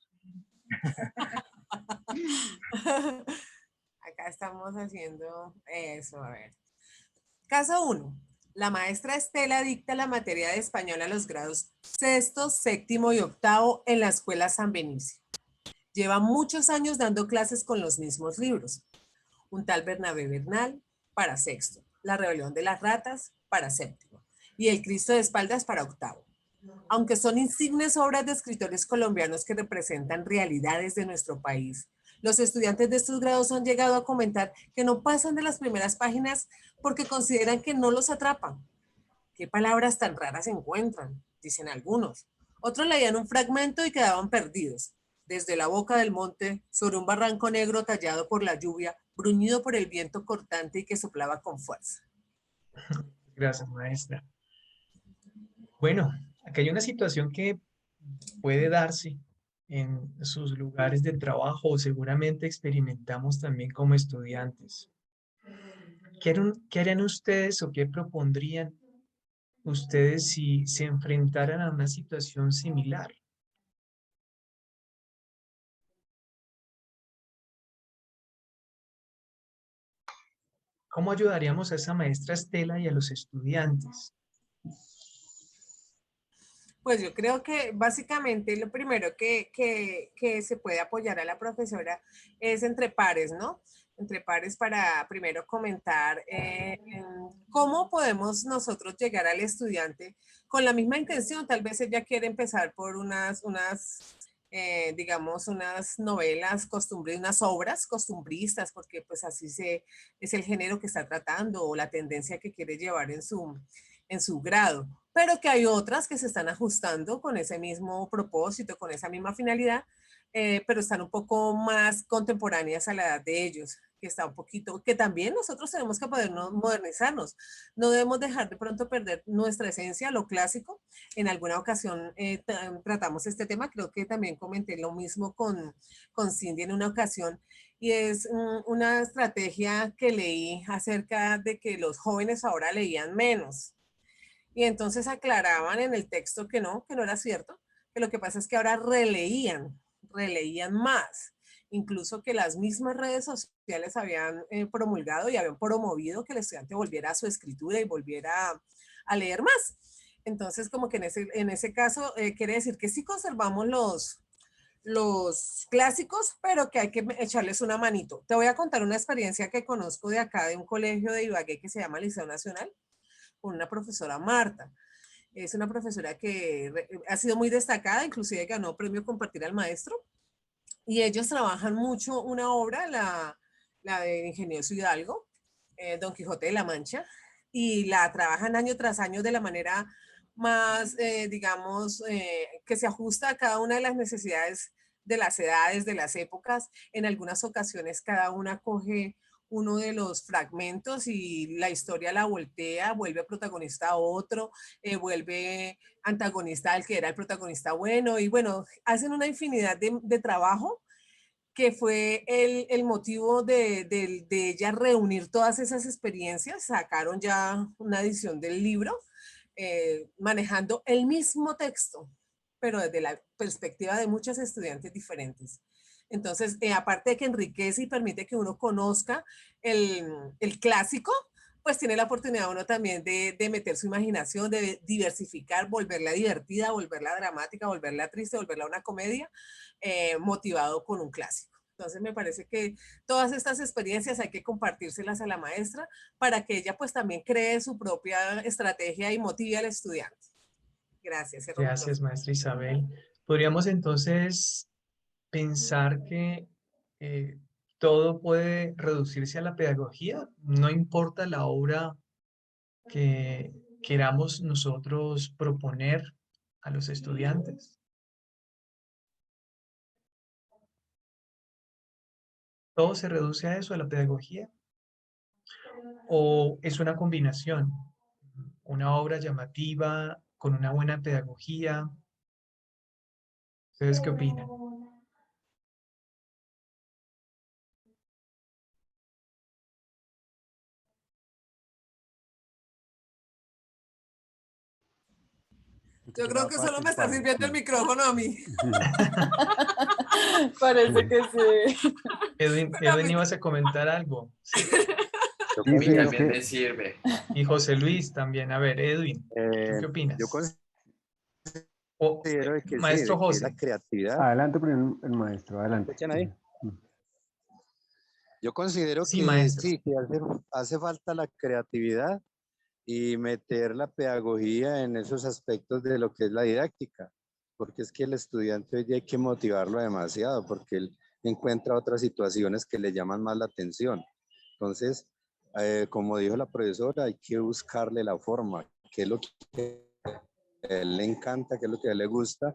S2: Acá estamos haciendo eso, a ver. Caso 1. La maestra Estela dicta la materia de español a los grados 6º, 7º y 8º en la escuela San Benicio. Lleva muchos años dando clases con los mismos libros. Un tal Bernabé Bernal para 6º, La rebelión de las ratas para 7º y El Cristo de espaldas para 8º. Aunque son insignes obras de escritores colombianos que representan realidades de nuestro país, los estudiantes de estos grados han llegado a comentar que no pasan de las primeras páginas porque consideran que no los atrapan. ¿Qué palabras tan raras encuentran?, dicen algunos. Otros leían un fragmento y quedaban perdidos. Desde la boca del monte, sobre un barranco negro tallado por la lluvia, bruñido por el viento cortante y que soplaba con fuerza.
S6: Gracias, maestra. Bueno, acá hay una situación que puede darse en sus lugares de trabajo o seguramente experimentamos también como estudiantes. ¿Qué harían ustedes o qué propondrían ustedes si se enfrentaran a una situación similar? ¿Cómo ayudaríamos a esa maestra Estela y a los estudiantes?
S2: Pues yo creo que básicamente lo primero que se puede apoyar a la profesora es entre pares, ¿no? Entre pares para primero comentar cómo podemos nosotros llegar al estudiante con la misma intención. Tal vez ella quiere empezar por digamos, unas novelas costumbristas, unas obras costumbristas, porque pues así es el género que está tratando o la tendencia que quiere llevar en su grado, pero que hay otras que se están ajustando con ese mismo propósito, con esa misma finalidad, pero están un poco más contemporáneas a la edad de ellos. que está un poquito, que también nosotros tenemos que podernos modernizarnos. No debemos dejar de pronto perder nuestra esencia, lo clásico. En alguna ocasión tratamos este tema, creo que también comenté lo mismo con Cindy en una ocasión, y es una estrategia que leí acerca de que los jóvenes ahora leían menos. Y entonces aclaraban en el texto que no era cierto, que lo que pasa es que ahora releían más. Incluso que las mismas redes sociales habían promulgado y habían promovido que el estudiante volviera a su escritura y volviera a leer más. Entonces, como que en ese caso quiere decir que sí conservamos los clásicos, pero que hay que echarles una manito. Te voy a contar una experiencia que conozco de acá, de un colegio de Ibagué que se llama Liceo Nacional, con una profesora Marta. Es una profesora que ha sido muy destacada, inclusive ganó premio Compartir al Maestro. Y ellos trabajan mucho una obra, la de Ingenioso Hidalgo, Don Quijote de la Mancha, y la trabajan año tras año de la manera más, digamos, que se ajusta a cada una de las necesidades de las edades, de las épocas. En algunas ocasiones cada una coge uno de los fragmentos y la historia la voltea, vuelve protagonista a otro, vuelve antagonista al que era el protagonista bueno, y bueno, hacen una infinidad de trabajo que fue el motivo de ella reunir todas esas experiencias. Sacaron ya una edición del libro manejando el mismo texto, pero desde la perspectiva de muchos estudiantes diferentes. Entonces, aparte de que enriquece y permite que uno conozca el clásico, pues tiene la oportunidad uno también de meter su imaginación, de diversificar, volverla divertida, volverla dramática, volverla triste, volverla una comedia, motivado con un clásico. Entonces me parece que todas estas experiencias hay que compartírselas a la maestra para que ella pues también cree su propia estrategia y motive al estudiante. Gracias.
S6: Gracias, maestra Isabel. Podríamos entonces pensar que todo puede reducirse a la pedagogía, no importa la obra que queramos nosotros proponer a los estudiantes. ¿Todo se reduce a eso, a la pedagogía? ¿O es una combinación? Una obra llamativa con una buena pedagogía. ¿Ustedes qué opinan?
S2: Yo creo que solo me está sirviendo el micrófono a mí.
S4: Parece que sí.
S6: Edwin, ibas a comentar algo.
S11: Sí,
S12: Sí, sí, es
S11: también
S12: que
S11: me sirve.
S6: Y José Luis también. A ver, Edwin, ¿tú qué opinas?
S10: Yo
S6: O,
S10: considero que sí,
S6: maestro
S10: de que
S6: José.
S10: la creatividad.
S12: adelante, primero el maestro, adelante.
S10: ¿Escuchan ahí? Yo considero
S6: Sí,
S10: que
S6: maestro.
S10: sí, que hace falta la creatividad y meter la pedagogía en esos aspectos de lo que es la didáctica, porque es que el estudiante hoy día hay que motivarlo demasiado, porque él encuentra otras situaciones que le llaman más la atención. Entonces, como dijo la profesora, hay que buscarle la forma, qué es lo que a él le encanta, qué es lo que a él le gusta,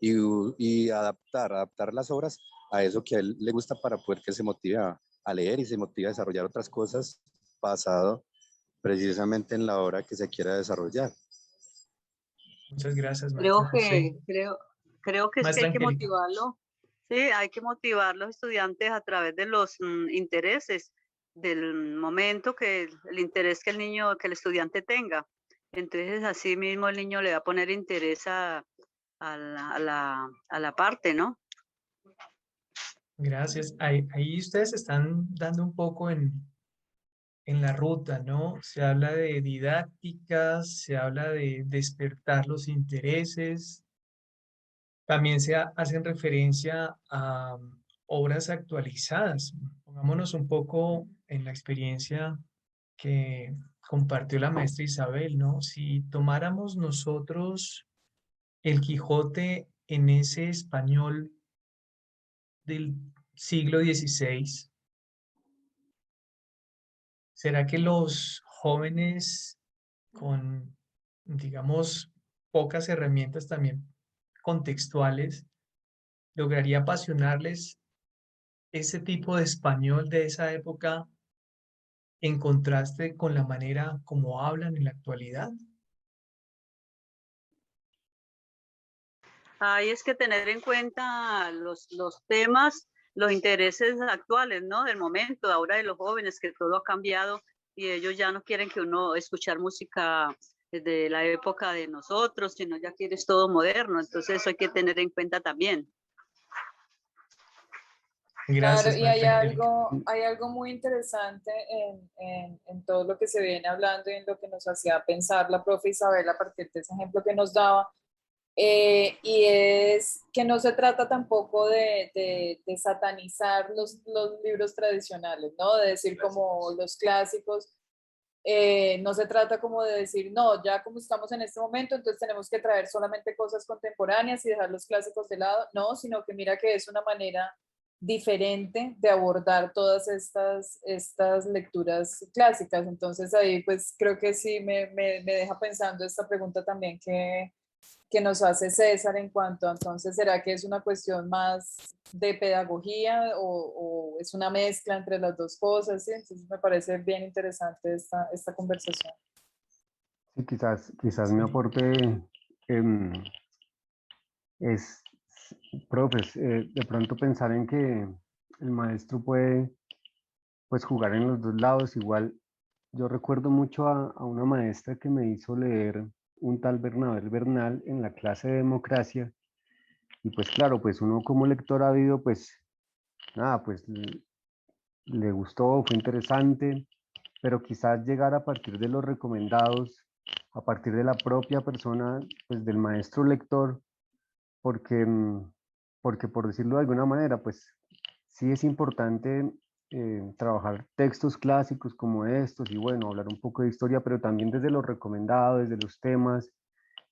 S10: y adaptar las obras a eso que a él le gusta para poder que se motive a leer y se motive a desarrollar otras cosas basado precisamente en la obra que se quiera desarrollar.
S6: Muchas gracias, maestro José.
S8: Creo que es que
S6: Maestra
S8: hay que
S6: Angélica.
S8: motivarlo. Sí, hay que motivar a los estudiantes a través de los intereses del momento, que el interés que el estudiante tenga. Entonces, así mismo el niño le va a poner interés a la parte, ¿no?
S6: Gracias. Ahí ustedes están dando un poco en la ruta, ¿no? Se habla de didácticas, se habla de despertar los intereses. También hacen referencia a obras actualizadas. Pongámonos un poco en la experiencia que compartió la maestra Isabel, ¿no? Si tomáramos nosotros el Quijote en ese español del siglo XVI, ¿será que los jóvenes con, digamos, pocas herramientas también contextuales lograría apasionarles ese tipo de español de esa época en contraste con la manera como hablan en la actualidad?
S11: Hay es que tener en cuenta los temas, los intereses actuales, ¿no? Del momento, ahora de los jóvenes, que todo ha cambiado y ellos ya no quieren que uno escuchar música de la época de nosotros, sino ya quieres todo moderno. Entonces eso hay que tener en cuenta también.
S4: Claro,
S6: Gracias,
S4: y hay
S6: maestra Angélica.
S4: algo muy interesante en todo lo que se viene hablando y en lo que nos hacía pensar la profe Isabel a partir de ese ejemplo que nos daba. Y es que no se trata tampoco de satanizar los libros tradicionales, ¿no? De decir como los clásicos. No se trata como de decir, no, ya como estamos en este momento, entonces tenemos que traer solamente cosas contemporáneas y dejar los clásicos de lado. No, sino que mira que es una manera diferente de abordar todas estas lecturas clásicas. Entonces ahí pues creo que sí me deja pensando esta pregunta también que nos hace César en cuanto a, entonces, ¿será que es una cuestión más de pedagogía o es una mezcla entre las dos cosas? ¿Sí? Entonces me parece bien interesante esta conversación.
S12: Sí, quizás mi aporte es, profes, de pronto pensar en que el maestro puede pues jugar en los dos lados. Igual yo recuerdo mucho a una maestra que me hizo leer un tal Bernabé Bernal en la clase de democracia, y pues claro, pues uno como lector ávido, pues nada, pues le gustó, fue interesante, pero quizás llegar a partir de los recomendados, a partir de la propia persona, pues del maestro lector, porque, porque por decirlo de alguna manera, pues sí es importante trabajar textos clásicos como estos y bueno, hablar un poco de historia, pero también desde los recomendados, desde los temas,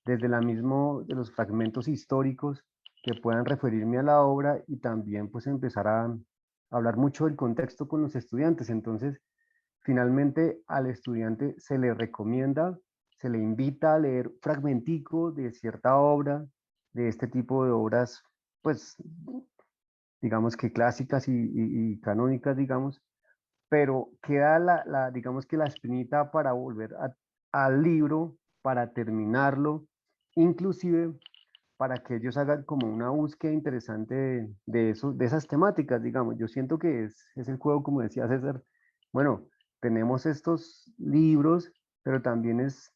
S12: desde la mismo, de los fragmentos históricos que puedan referirme a la obra y también pues empezar a hablar mucho del contexto con los estudiantes. Entonces, finalmente al estudiante se le recomienda, se le invita a leer fragmentico de cierta obra, de este tipo de obras, pues digamos que clásicas y canónicas, digamos, pero queda digamos que la espinita para volver al libro, para terminarlo, inclusive para que ellos hagan como una búsqueda interesante de eso, de esas temáticas, digamos. Yo siento que es el juego, como decía César, bueno, tenemos estos libros, pero también es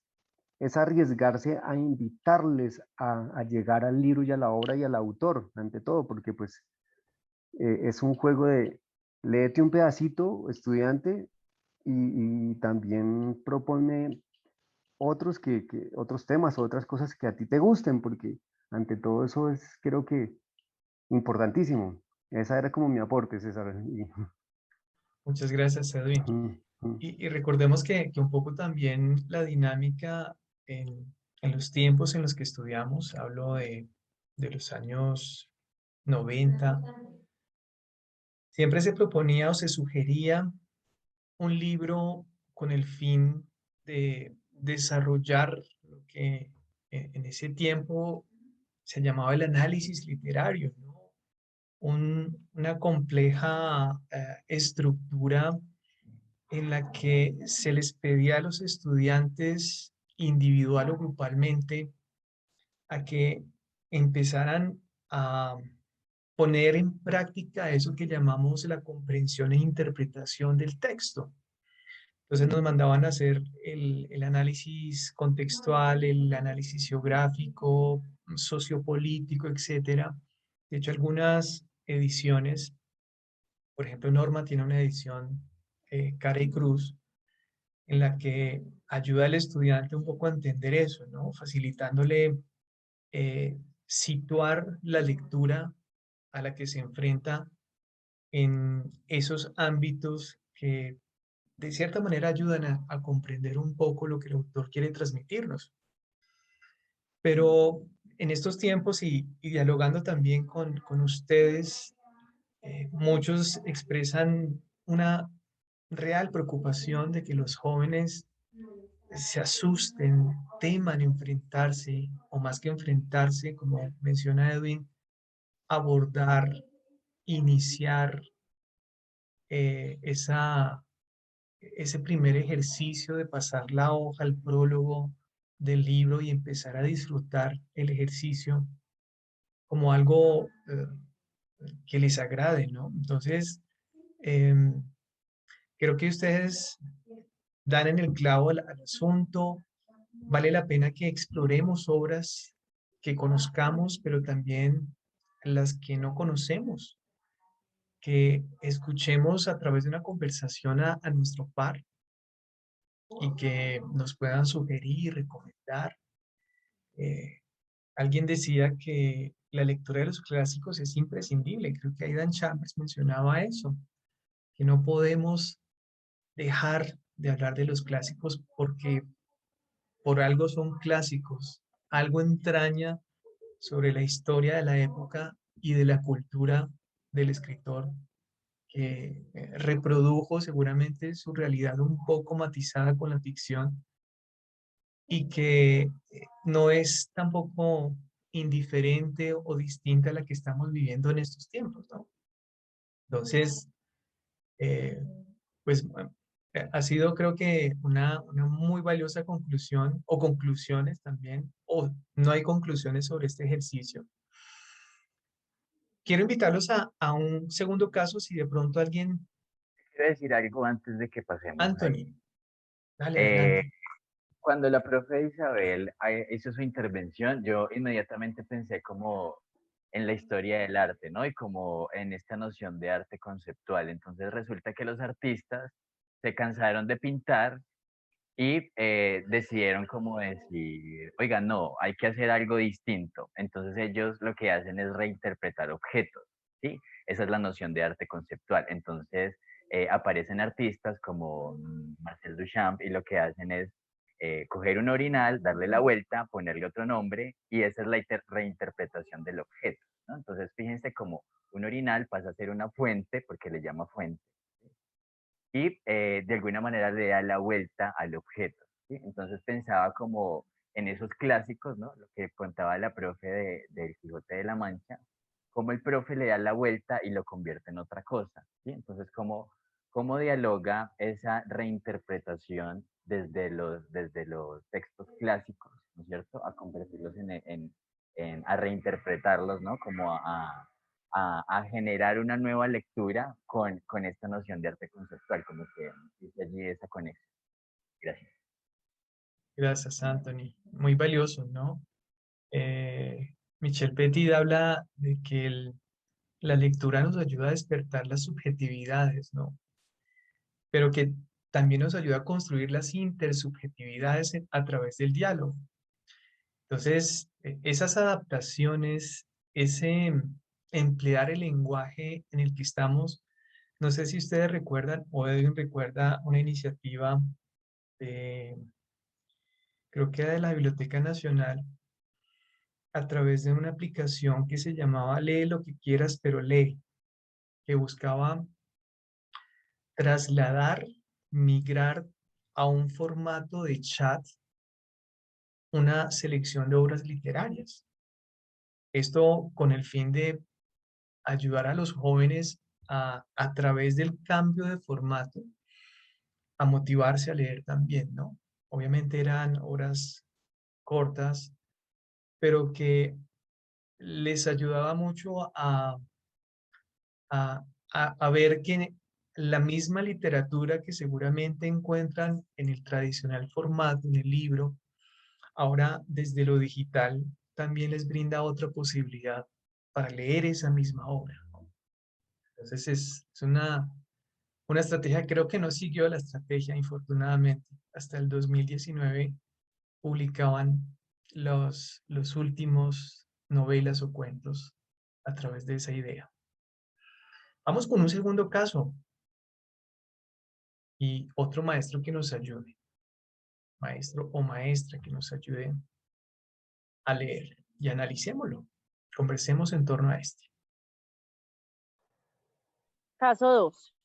S12: arriesgarse a invitarles a llegar al libro y a la obra y al autor, ante todo, porque pues es un juego de léete un pedacito, estudiante, y también proponme otros, otros temas o otras cosas que a ti te gusten, porque ante todo eso es, creo que, importantísimo. Esa era como mi aporte, César.
S6: Muchas gracias, Edwin. Y recordemos que un poco también la dinámica en los tiempos en los que estudiamos, hablo de los años 90, siempre se proponía o se sugería un libro con el fin de desarrollar lo que en ese tiempo se llamaba el análisis literario, ¿no? Una compleja estructura en la que se les pedía a los estudiantes individual o grupalmente a que empezaran a poner en práctica eso que llamamos la comprensión e interpretación del texto. Entonces nos mandaban a hacer el análisis contextual, el análisis geográfico, sociopolítico, etcétera. De hecho, algunas ediciones, por ejemplo, Norma tiene una edición cara y cruz, en la que ayuda al estudiante un poco a entender eso, ¿no? Facilitándole situar la lectura a la que se enfrenta en esos ámbitos que de cierta manera ayudan a comprender un poco lo que el autor quiere transmitirnos. Pero en estos tiempos y dialogando también con ustedes, muchos expresan una real preocupación de que los jóvenes se asusten, teman enfrentarse, o más que enfrentarse, como menciona Edwin, abordar, iniciar ese primer ejercicio de pasar la hoja, el prólogo del libro y empezar a disfrutar el ejercicio como algo que les agrade, ¿no? Entonces, creo que ustedes dan en el clavo al asunto. Vale la pena que exploremos obras que conozcamos, pero también las que no conocemos, que escuchemos a través de una conversación a nuestro par y que nos puedan sugerir, recomendar. Alguien decía que la lectura de los clásicos es imprescindible. Creo que Aidan Chambers mencionaba eso, que no podemos dejar de hablar de los clásicos porque por algo son clásicos. Algo entraña sobre la historia de la época y de la cultura del escritor que reprodujo seguramente su realidad un poco matizada con la ficción y que no es tampoco indiferente o distinta a la que estamos viviendo en estos tiempos, ¿no? Entonces, pues ha sido creo que una muy valiosa conclusión o conclusiones también, o no hay conclusiones sobre este ejercicio. Quiero invitarlos a un segundo caso si de pronto alguien...
S1: Quiero decir algo antes de que pasemos ahí.
S6: Anthony, dale, adelante.
S1: Cuando la profe Isabel hizo su intervención, yo inmediatamente pensé como en la historia del arte, ¿no? Y como en esta noción de arte conceptual. Entonces resulta que los artistas se cansaron de pintar y decidieron como decir, oiga, no, hay que hacer algo distinto. Entonces ellos lo que hacen es reinterpretar objetos, ¿sí? Esa es la noción de arte conceptual. Entonces aparecen artistas como Marcel Duchamp y lo que hacen es coger un orinal, darle la vuelta, ponerle otro nombre y esa es la reinterpretación del objeto, ¿no? Entonces fíjense como un orinal pasa a ser una fuente porque le llama fuente y de alguna manera le da la vuelta al objeto, ¿sí? Entonces pensaba como en esos clásicos, ¿no? Lo que contaba la profe del Quijote de la Mancha, cómo el profe le da la vuelta y lo convierte en otra cosa, ¿sí? Entonces, cómo dialoga esa reinterpretación desde los textos clásicos, ¿no es cierto? A convertirlos a reinterpretarlos, ¿no? Como a generar una nueva lectura con esta noción de arte conceptual, como que dice allí esa conexión. Gracias.
S6: Gracias, Anthony. Muy valioso, ¿no? Michel Petit habla de que la lectura nos ayuda a despertar las subjetividades, ¿no? Pero que también nos ayuda a construir las intersubjetividades a través del diálogo. Entonces, esas adaptaciones, ese emplear el lenguaje en el que estamos, no sé si ustedes recuerdan o Edwin recuerda una iniciativa creo que era de la Biblioteca Nacional, a través de una aplicación que se llamaba Lee lo que quieras, pero lee, que buscaba trasladar, migrar a un formato de chat una selección de obras literarias. Esto con el fin de ayudar a los jóvenes a través del cambio de formato a motivarse a leer también, ¿no? Obviamente eran obras cortas, pero que les ayudaba mucho a ver que la misma literatura que seguramente encuentran en el tradicional formato, en el libro, ahora desde lo digital también les brinda otra posibilidad para leer esa misma obra. Entonces es una estrategia, creo que no siguió la estrategia, infortunadamente. Hasta el 2019 publicaban los últimos novelas o cuentos a través de esa idea. Vamos con un segundo caso y otro maestro que nos ayude, maestro o maestra que nos ayude a leer y analicémoslo. Conversemos en torno a este.
S13: Caso 2.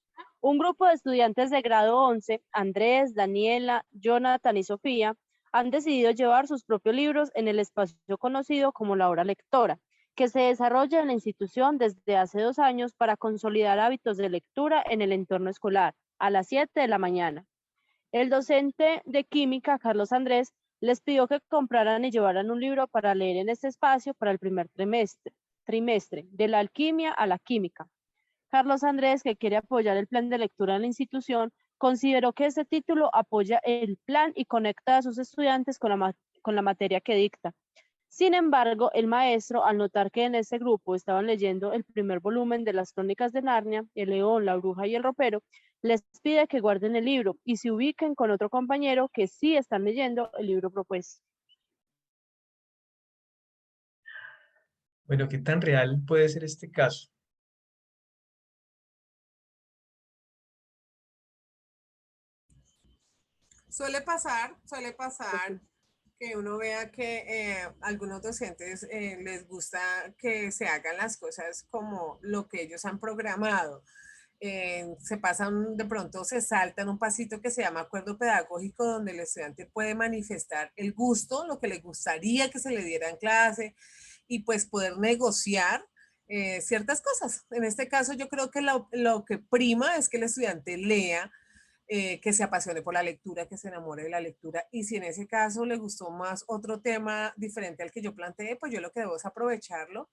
S13: Un grupo de estudiantes de grado 11, Andrés, Daniela, Jonathan y Sofía, han decidido llevar sus propios libros en el espacio conocido como la hora lectora, que se desarrolla en la institución desde hace 2 años para consolidar hábitos de lectura en el entorno escolar, a las 7 de la mañana. El docente de química, Carlos Andrés, les pidió que compraran y llevaran un libro para leer en este espacio para el primer trimestre, de la alquimia a la química. Carlos Andrés, que quiere apoyar el plan de lectura en la institución, consideró que este título apoya el plan y conecta a sus estudiantes con la materia que dicta. Sin embargo, el maestro, al notar que en ese grupo estaban leyendo el primer volumen de las Crónicas de Narnia, El león, la bruja y el ropero, les pide que guarden el libro y se ubiquen con otro compañero que sí están leyendo el libro propuesto.
S6: Bueno, ¿qué tan real puede ser este caso?
S2: Suele pasar que uno vea que algunos docentes les gusta que se hagan las cosas como lo que ellos han programado. Se pasan, de pronto se saltan un pasito que se llama acuerdo pedagógico, donde el estudiante puede manifestar el gusto, lo que le gustaría que se le diera en clase y pues poder negociar ciertas cosas. En este caso yo creo que lo que prima es que el estudiante lea, que se apasione por la lectura, que se enamore de la lectura. Y si en ese caso le gustó más otro tema diferente al que yo planteé, pues yo lo que debo es aprovecharlo,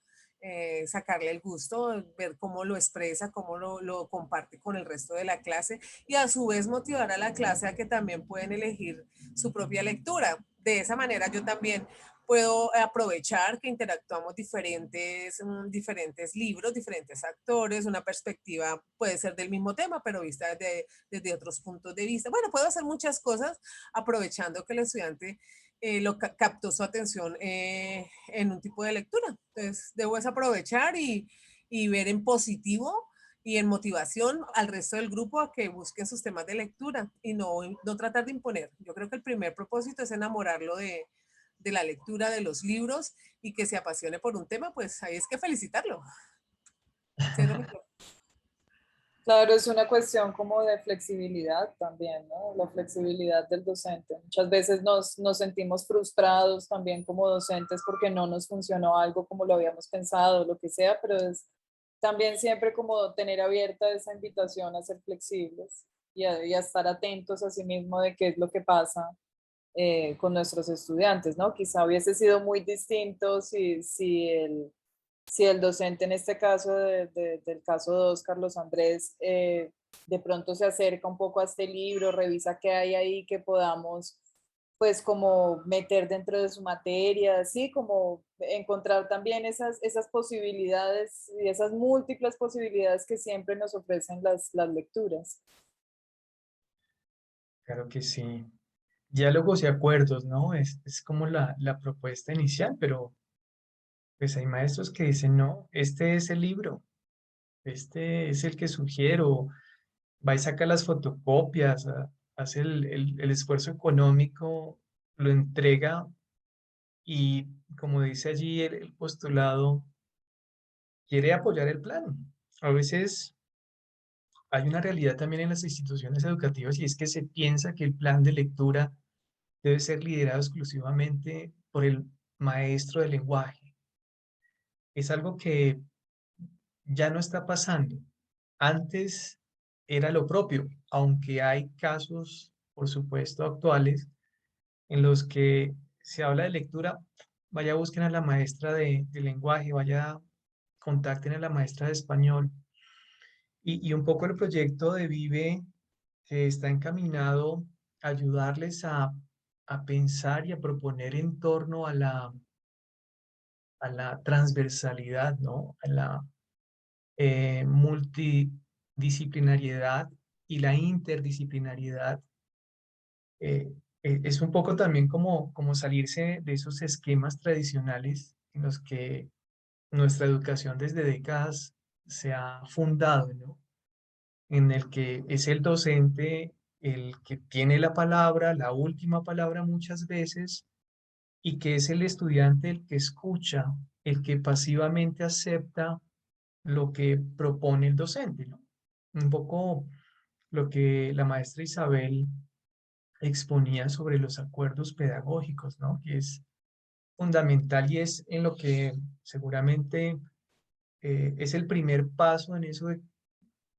S2: sacarle el gusto, ver cómo lo expresa, cómo lo comparte con el resto de la clase y a su vez motivar a la clase a que también pueden elegir su propia lectura. De esa manera yo también puedo aprovechar que interactuamos diferentes libros, diferentes actores, una perspectiva puede ser del mismo tema, pero vista desde otros puntos de vista. Bueno, puedo hacer muchas cosas aprovechando que el estudiante captó su atención en un tipo de lectura. Entonces, debo es aprovechar y ver en positivo y en motivación al resto del grupo a que busquen sus temas de lectura y no tratar de imponer. Yo creo que el primer propósito es enamorarlo de la lectura de los libros y que se apasione por un tema, pues ahí es que felicitarlo.
S4: Claro, es una cuestión como de flexibilidad también, ¿no? La flexibilidad del docente. Muchas veces nos sentimos frustrados también como docentes porque no nos funcionó algo como lo habíamos pensado, lo que sea, pero es también siempre como tener abierta esa invitación a ser flexibles y a estar atentos a sí mismo de qué es lo que pasa con nuestros estudiantes, ¿no? Quizá hubiese sido muy distinto si el docente en este caso del caso 2, Carlos Andrés, de pronto se acerca un poco a este libro, revisa qué hay ahí que podamos pues como meter dentro de su materia, así como encontrar también esas posibilidades y esas múltiples posibilidades que siempre nos ofrecen las lecturas.
S6: Claro que sí. Diálogos y acuerdos, ¿no? Es como la propuesta inicial, pero pues hay maestros que dicen, no, este es el libro, este es el que sugiero, va y saca las fotocopias, hace el esfuerzo económico, lo entrega y como dice allí el postulado, quiere apoyar el plan. A veces hay una realidad también en las instituciones educativas y es que se piensa que el plan de lectura debe ser liderado exclusivamente por el maestro de lenguaje. Es algo que ya no está pasando. Antes era lo propio, aunque hay casos, por supuesto, actuales en los que se habla de lectura, vaya busquen a la maestra de lenguaje, vaya contacten a la maestra de español. Y un poco el proyecto de Vive que está encaminado a ayudarles a pensar y a proponer en torno a la transversalidad, ¿no? A la multidisciplinariedad y la interdisciplinariedad. Es un poco también como salirse de esos esquemas tradicionales en los que nuestra educación desde décadas se ha fundado, ¿no? En el que es el docente el que tiene la palabra, la última palabra muchas veces, y que es el estudiante el que escucha, el que pasivamente acepta lo que propone el docente, ¿no? Un poco lo que la maestra Isabel exponía sobre los acuerdos pedagógicos, ¿no? Que es fundamental y es en lo que seguramente es el primer paso en eso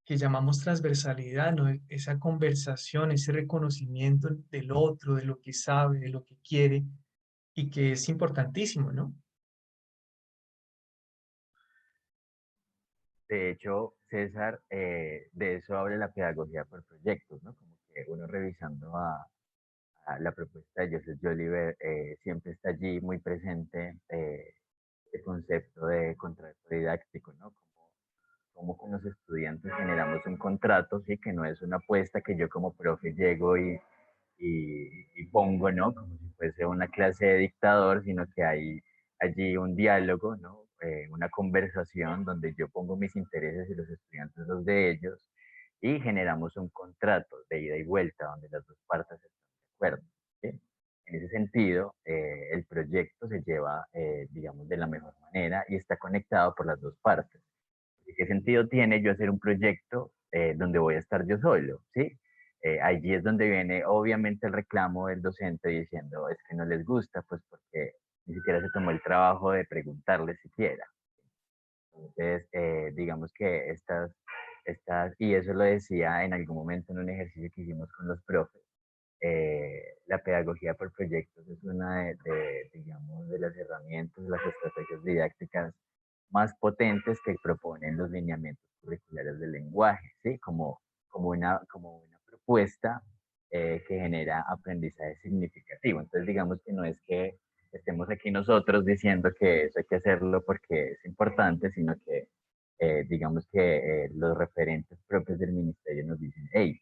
S6: que llamamos transversalidad, ¿no? Esa conversación, ese reconocimiento del otro, de lo que sabe, de lo que quiere y que es importantísimo, ¿no?
S1: De hecho, César, de eso habla la pedagogía por proyectos, ¿no? Como que uno revisando a la propuesta de Joseph Jolivet, siempre está allí muy presente el concepto de contrato didáctico, ¿no? Como con los estudiantes generamos un contrato, ¿sí? Que no es una apuesta que yo como profe llego y pongo, ¿no? Como si fuese una clase de dictador, sino que hay allí un diálogo, ¿no? Una conversación donde yo pongo mis intereses y los estudiantes los de ellos y generamos un contrato de ida y vuelta donde las dos partes están de acuerdo, ¿sí? En ese sentido, el proyecto se lleva, digamos, de la mejor manera y está conectado por las dos partes. ¿Qué sentido tiene yo hacer un proyecto donde voy a estar yo solo? ¿Sí? Allí es donde viene obviamente el reclamo del docente diciendo es que no les gusta, pues porque ni siquiera se tomó el trabajo de preguntarles siquiera. Entonces, digamos que y eso lo decía en algún momento en un ejercicio que hicimos con los profes, la pedagogía por proyectos es una digamos, de las herramientas, de las estrategias didácticas más potentes que proponen los lineamientos curriculares del lenguaje, ¿sí? Como una propuesta que genera aprendizaje significativo. Entonces, digamos que no es que estemos aquí nosotros diciendo que eso hay que hacerlo porque es importante, sino que digamos que los referentes propios del ministerio nos dicen, hey,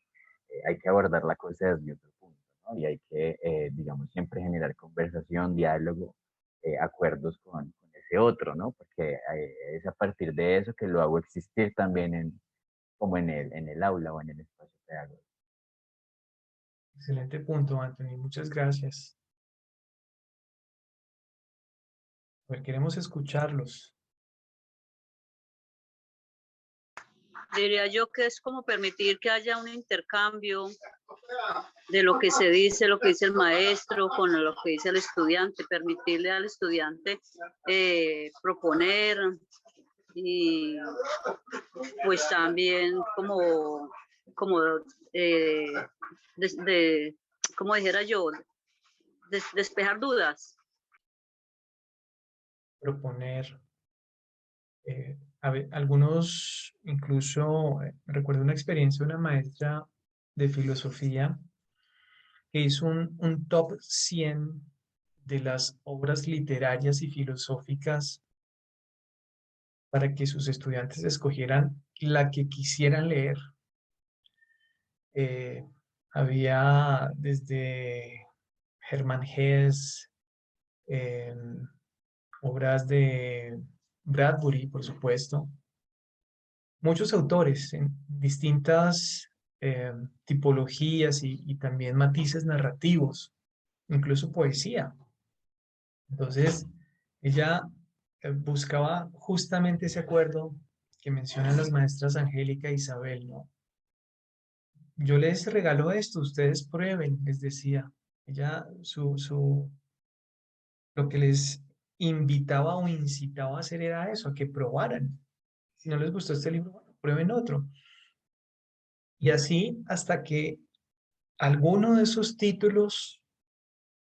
S1: hay que abordar la cosa desde otro punto, ¿no? Y hay que, digamos, siempre generar conversación, diálogo, acuerdos con ese otro, ¿no? Porque es a partir de eso que lo hago existir también como en el aula o en el espacio pedagógico.
S6: Excelente punto, Anthony. Muchas gracias. A ver, queremos escucharlos.
S11: Diría yo que es como permitir que haya un intercambio de lo que se dice, lo que dice el maestro con lo que dice el estudiante, permitirle al estudiante proponer y pues también como como dijera yo, despejar dudas.
S6: Proponer. Algunos, incluso recuerdo una experiencia de una maestra de filosofía que hizo un top 100 de las obras literarias y filosóficas para que sus estudiantes escogieran la que quisieran leer. Había desde Hermann Hesse, obras de Bradbury, por supuesto, muchos autores en distintas tipologías y también matices narrativos, incluso poesía. Entonces, ella buscaba justamente ese acuerdo que mencionan las maestras Angélica e Isabel, ¿no? Yo les regalo esto, ustedes prueben, les decía. Ella, lo que les invitaba o incitaba a hacer era eso, a que probaran. Si no les gustó este libro, bueno, prueben otro. Y así hasta que alguno de esos títulos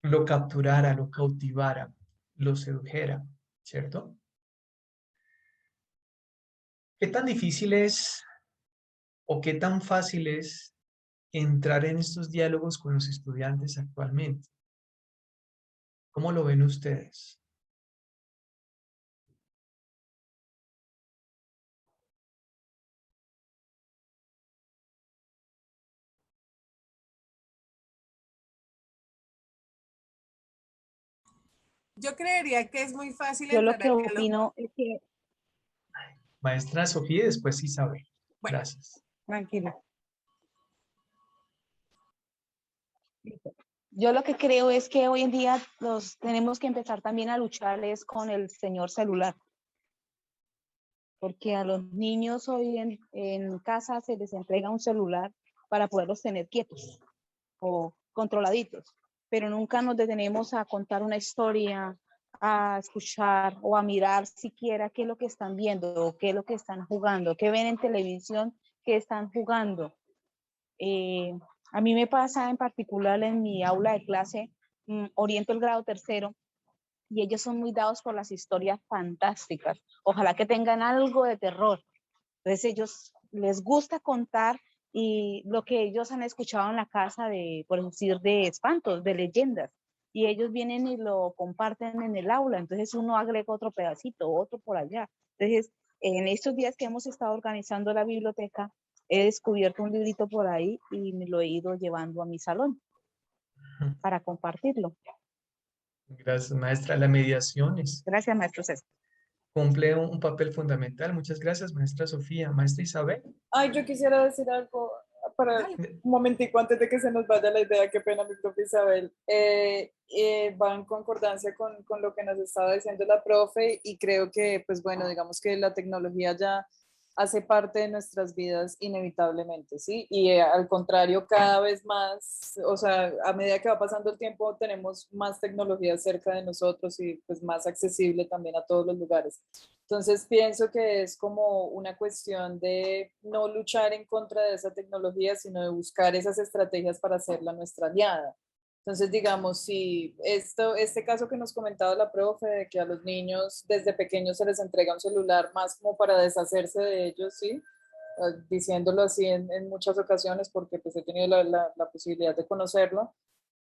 S6: lo capturara, lo cautivara, lo sedujera, ¿cierto? ¿Qué tan difícil es o qué tan fácil es entrar en estos diálogos con los estudiantes actualmente? ¿Cómo lo ven ustedes?
S2: Yo creería que es muy fácil
S13: Yo lo
S2: entrar
S13: que
S2: al diálogo.
S13: opino es que,
S6: Maestra Sofía y después Isabel.
S2: Bueno.
S6: Gracias.
S13: tranquila. Yo lo que creo es que hoy en día los tenemos que empezar también a lucharles con el señor celular. Porque a los niños hoy en casa se les entrega un celular para poderlos tener quietos o controladitos, pero nunca nos detenemos a contar una historia,
S14: a escuchar o a mirar siquiera qué es lo que están viendo o qué es lo que están jugando, qué ven en televisión, qué están jugando. A mí me pasa en particular en mi aula de clase, oriento el grado tercero, y ellos son muy dados por las historias fantásticas. Ojalá que tengan algo de terror. Entonces ellos les gusta contar y lo que ellos han escuchado en la casa de, por decir, de espantos, de leyendas. Y ellos vienen y lo comparten en el aula. Entonces uno agrega otro pedacito, otro por allá. Entonces, en estos días que hemos estado organizando la biblioteca, he descubierto un librito por ahí y me lo he ido llevando a mi salón para compartirlo.
S6: Gracias, maestra. La mediación
S14: Gracias, maestro César.
S6: cumple un papel fundamental. Muchas gracias, maestra Sofía. Maestra Isabel.
S4: Ay, yo quisiera decir algo para un momentico antes de que se nos vaya la idea, qué pena mi profe Isabel. Va en concordancia con lo que nos estaba diciendo la profe y creo que, pues bueno, digamos que la tecnología ya hace parte de nuestras vidas inevitablemente, ¿sí? Y al contrario, cada vez más, o sea, a medida que va pasando el tiempo, tenemos más tecnología cerca de nosotros y pues más accesible también a todos los lugares. Entonces pienso que es como una cuestión de no luchar en contra de esa tecnología, sino de buscar esas estrategias para hacerla nuestra aliada. Entonces, digamos, si este caso que nos comentaba la profe, de que a los niños desde pequeños se les entrega un celular más como para deshacerse de ellos, ¿sí? Diciéndolo así en muchas ocasiones, porque pues he tenido la posibilidad de conocerlo,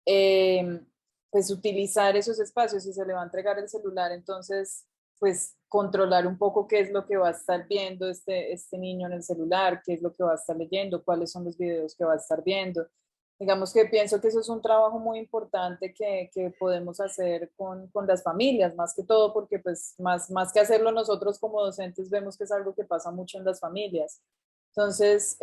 S4: pues utilizar esos espacios. Si se le va a entregar el celular, entonces pues controlar un poco qué es lo que va a estar viendo este niño en el celular, qué es lo que va a estar leyendo, cuáles son los videos que va a estar viendo. Digamos que pienso que eso es un trabajo muy importante que podemos hacer con las familias, más que todo, porque pues más que hacerlo nosotros como docentes, vemos que es algo que pasa mucho en las familias. Entonces,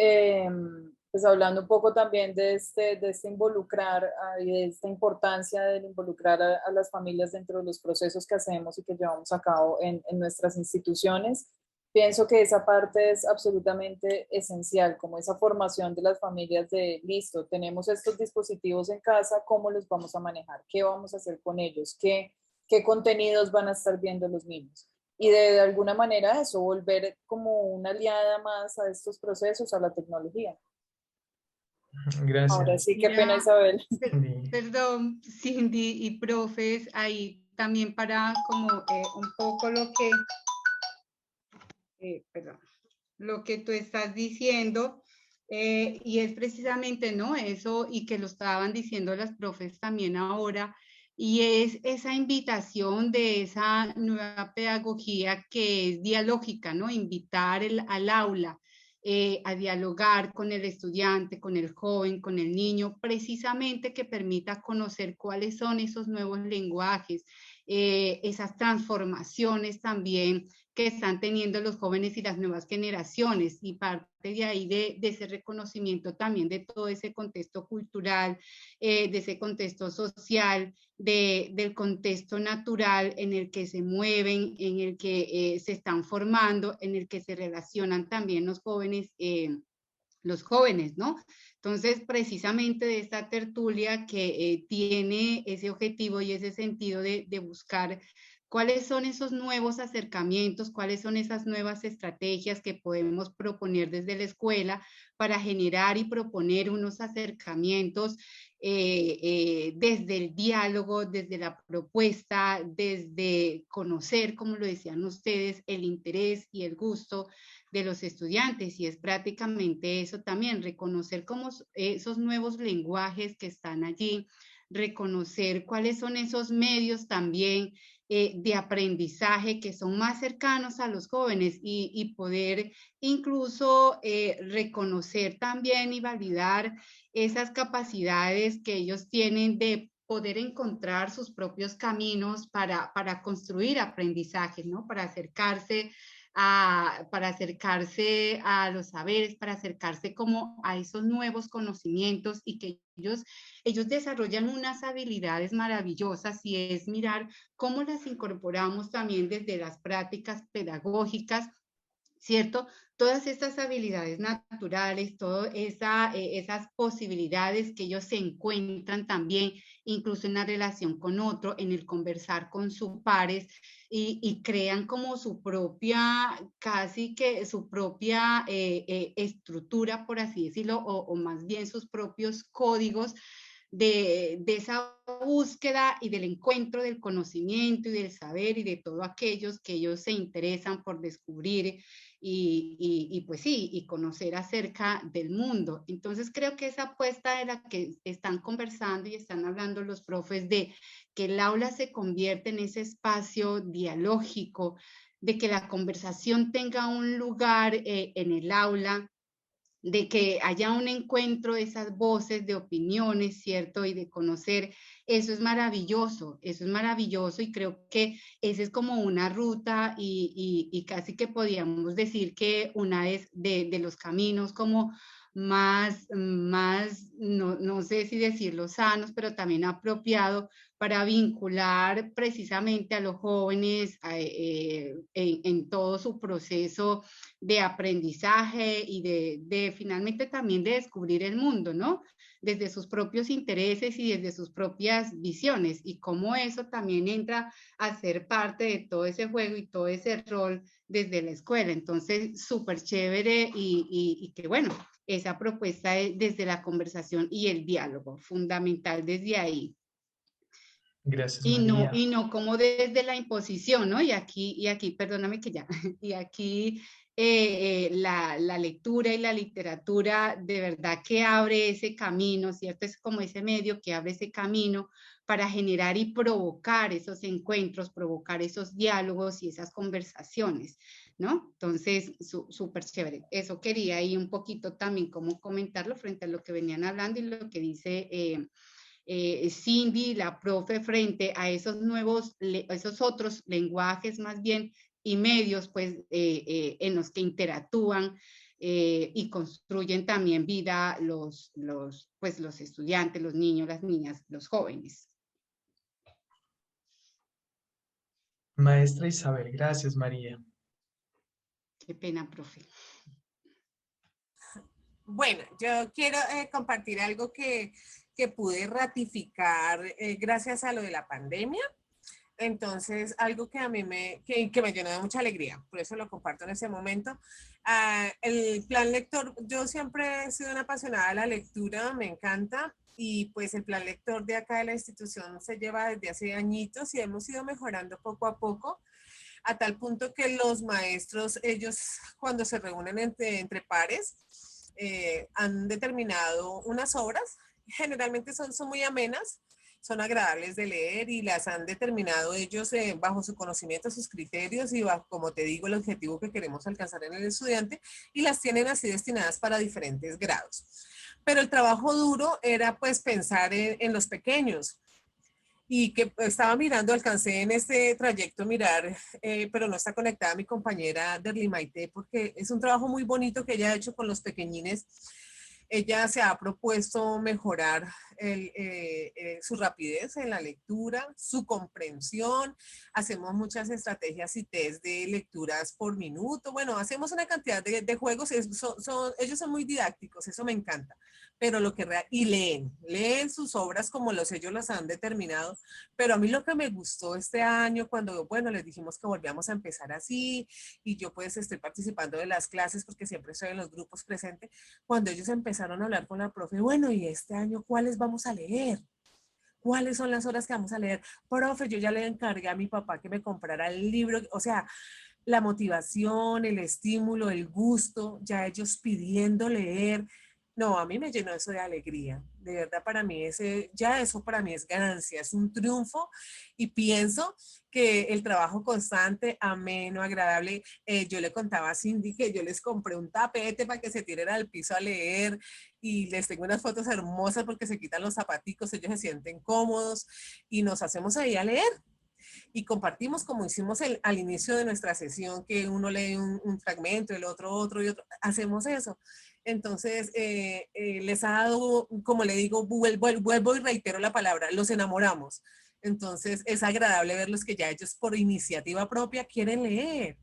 S4: pues hablando un poco también de este involucrar y de esta importancia de involucrar a las familias dentro de los procesos que hacemos y que llevamos a cabo en nuestras instituciones, pienso que esa parte es absolutamente esencial, como esa formación de las familias de, listo, tenemos estos dispositivos en casa, ¿cómo los vamos a manejar? ¿Qué vamos a hacer con ellos? ¿Qué contenidos van a estar viendo los niños? Y de alguna manera eso, volver como una aliada más a estos procesos, a la tecnología.
S6: Gracias.
S4: Ahora sí, qué pena, Isabel.
S9: Perdón, Cindy y profes, ahí también para como un poco lo que tú estás diciendo, y es precisamente, ¿no? Eso, y que lo estaban diciendo las profes también ahora, y es esa invitación de esa nueva pedagogía que es dialógica, ¿no? Invitar al aula a dialogar con el estudiante, con el joven, con el niño, precisamente que permita conocer cuáles son esos nuevos lenguajes, esas transformaciones también que están teniendo los jóvenes y las nuevas generaciones, y parte de ahí de ese reconocimiento también de todo ese contexto cultural, de ese contexto social, del contexto natural en el que se mueven, en el que se están formando, en el que se relacionan también los jóvenes, ¿no? Entonces, precisamente de esta tertulia que tiene ese objetivo y ese sentido de buscar cuáles son esos nuevos acercamientos, cuáles son esas nuevas estrategias que podemos proponer desde la escuela para generar y proponer unos acercamientos desde el diálogo, desde la propuesta, desde conocer, como lo decían ustedes, el interés y el gusto de los estudiantes, y es prácticamente eso también, reconocer cómo esos nuevos lenguajes que están allí, reconocer cuáles son esos medios también de aprendizaje que son más cercanos a los jóvenes, y poder incluso reconocer también y validar esas capacidades que ellos tienen de poder encontrar sus propios caminos para construir aprendizajes, ¿no? Para acercarse a los saberes, para acercarse como a esos nuevos conocimientos, y que ellos desarrollan unas habilidades maravillosas, y es mirar cómo las incorporamos también desde las prácticas pedagógicas ¿cierto? Todas estas habilidades naturales, todas esas posibilidades que ellos se encuentran también, incluso en la relación con otro, en el conversar con sus pares, y crean como su propia, casi que su propia estructura, por así decirlo, o más bien sus propios códigos de esa búsqueda y del encuentro del conocimiento y del saber y de todos aquellos que ellos se interesan por descubrir y pues sí, y conocer acerca del mundo. Entonces creo que esa apuesta de la que están conversando y están hablando los profes de que el aula se convierte en ese espacio dialógico, de que la conversación tenga un lugar en el aula, de que haya un encuentro de esas voces, de opiniones, ¿cierto? Y de conocer, eso es maravilloso y creo que esa es como una ruta y casi que podríamos decir que una de los caminos como más no sé si decirlo sanos, pero también apropiado para vincular precisamente a los jóvenes en todo su proceso de aprendizaje y de finalmente también de descubrir el mundo, ¿no? Desde sus propios intereses y desde sus propias visiones, y cómo eso también entra a ser parte de todo ese juego y todo ese rol desde la escuela. Entonces, súper chévere y que bueno, esa propuesta desde la conversación y el diálogo, fundamental desde ahí.
S6: Gracias,
S9: Y
S6: María.
S9: no como desde la imposición, ¿no? Y aquí, perdóname que ya, y aquí la lectura y la literatura de verdad que abre ese camino, ¿cierto? Es como ese medio que abre ese camino para generar y provocar esos encuentros, provocar esos diálogos y esas conversaciones, ¿no? Entonces, súper chévere. Eso quería ahí un poquito también como comentarlo frente a lo que venían hablando y lo que dice Cindy, la profe, frente a esos nuevos, esos otros lenguajes más bien y medios, pues, en los que interactúan y construyen también vida pues, los estudiantes, los niños, las niñas, los jóvenes.
S6: Maestra Isabel, gracias, María.
S9: Qué pena, profe.
S2: Bueno, yo quiero compartir algo que pude ratificar gracias a lo de la pandemia. Entonces, algo que a mí me llenó de mucha alegría, por eso lo comparto en ese momento. El plan lector, yo siempre he sido una apasionada de la lectura, me encanta, y pues el plan lector de acá de la institución se lleva desde hace añitos y hemos ido mejorando poco a poco, a tal punto que los maestros, ellos cuando se reúnen entre pares, han determinado unas obras, generalmente son muy amenas, son agradables de leer y las han determinado ellos bajo su conocimiento, sus criterios y bajo, como te digo, el objetivo que queremos alcanzar en el estudiante, y las tienen así destinadas para diferentes grados. Pero el trabajo duro era pues pensar en los pequeños, y que estaba mirando, alcancé en este trayecto mirar, pero no está conectada mi compañera Derly Maite, porque es un trabajo muy bonito que ella ha hecho con los pequeñines. Ella se ha propuesto mejorar su rapidez en la lectura, su comprensión. Hacemos muchas estrategias y test de lecturas por minuto. Bueno, hacemos una cantidad de juegos. Ellos son muy didácticos, eso me encanta. Pero y leen sus obras como ellos las han determinado. Pero a mí lo que me gustó este año, cuando, bueno, les dijimos que volvíamos a empezar así, y yo pues estoy participando de las clases porque siempre estoy en los grupos presentes, cuando ellos empezaron a hablar con la profe, bueno, y este año, ¿cuáles vamos a leer? ¿Cuáles son las horas que vamos a leer? Profe, yo ya le encargué a mi papá que me comprara el libro, o sea, la motivación, el estímulo, el gusto, ya ellos pidiendo leer. No, a mí me llenó eso de alegría. De verdad, para mí eso para mí es ganancia, es un triunfo, y pienso que el trabajo constante, ameno, agradable. Yo le contaba a Cindy que yo les compré un tapete para que se tiren al piso a leer, y les tengo unas fotos hermosas porque se quitan los zapaticos, ellos se sienten cómodos y nos hacemos ahí a leer. Y compartimos como hicimos al inicio de nuestra sesión, que uno lee un fragmento, el otro y otro. Hacemos eso. Entonces, les ha dado, como le digo, vuelvo y reitero la palabra, los enamoramos. Entonces, es agradable verlos que ya ellos por iniciativa propia quieren leer.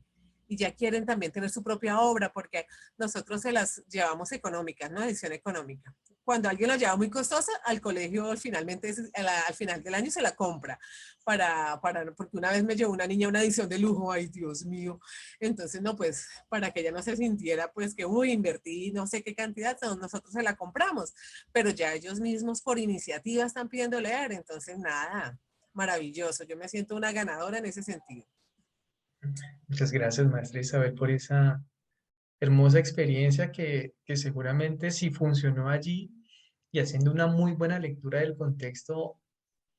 S2: y ya quieren también tener su propia obra, porque nosotros se las llevamos económicas, ¿no? Edición económica. Cuando alguien la lleva muy costosa, al colegio finalmente al final del año se la compra, porque una vez me llevó una niña una edición de lujo, ay Dios mío, entonces no, pues para que ella no se sintiera pues que, uy, invertí no sé qué cantidad, nosotros se la compramos, pero ya ellos mismos por iniciativa están pidiendo leer, entonces nada, maravilloso, yo me siento una ganadora en ese sentido.
S6: Muchas gracias, maestra Isabel, por esa hermosa experiencia que seguramente si funcionó allí y haciendo una muy buena lectura del contexto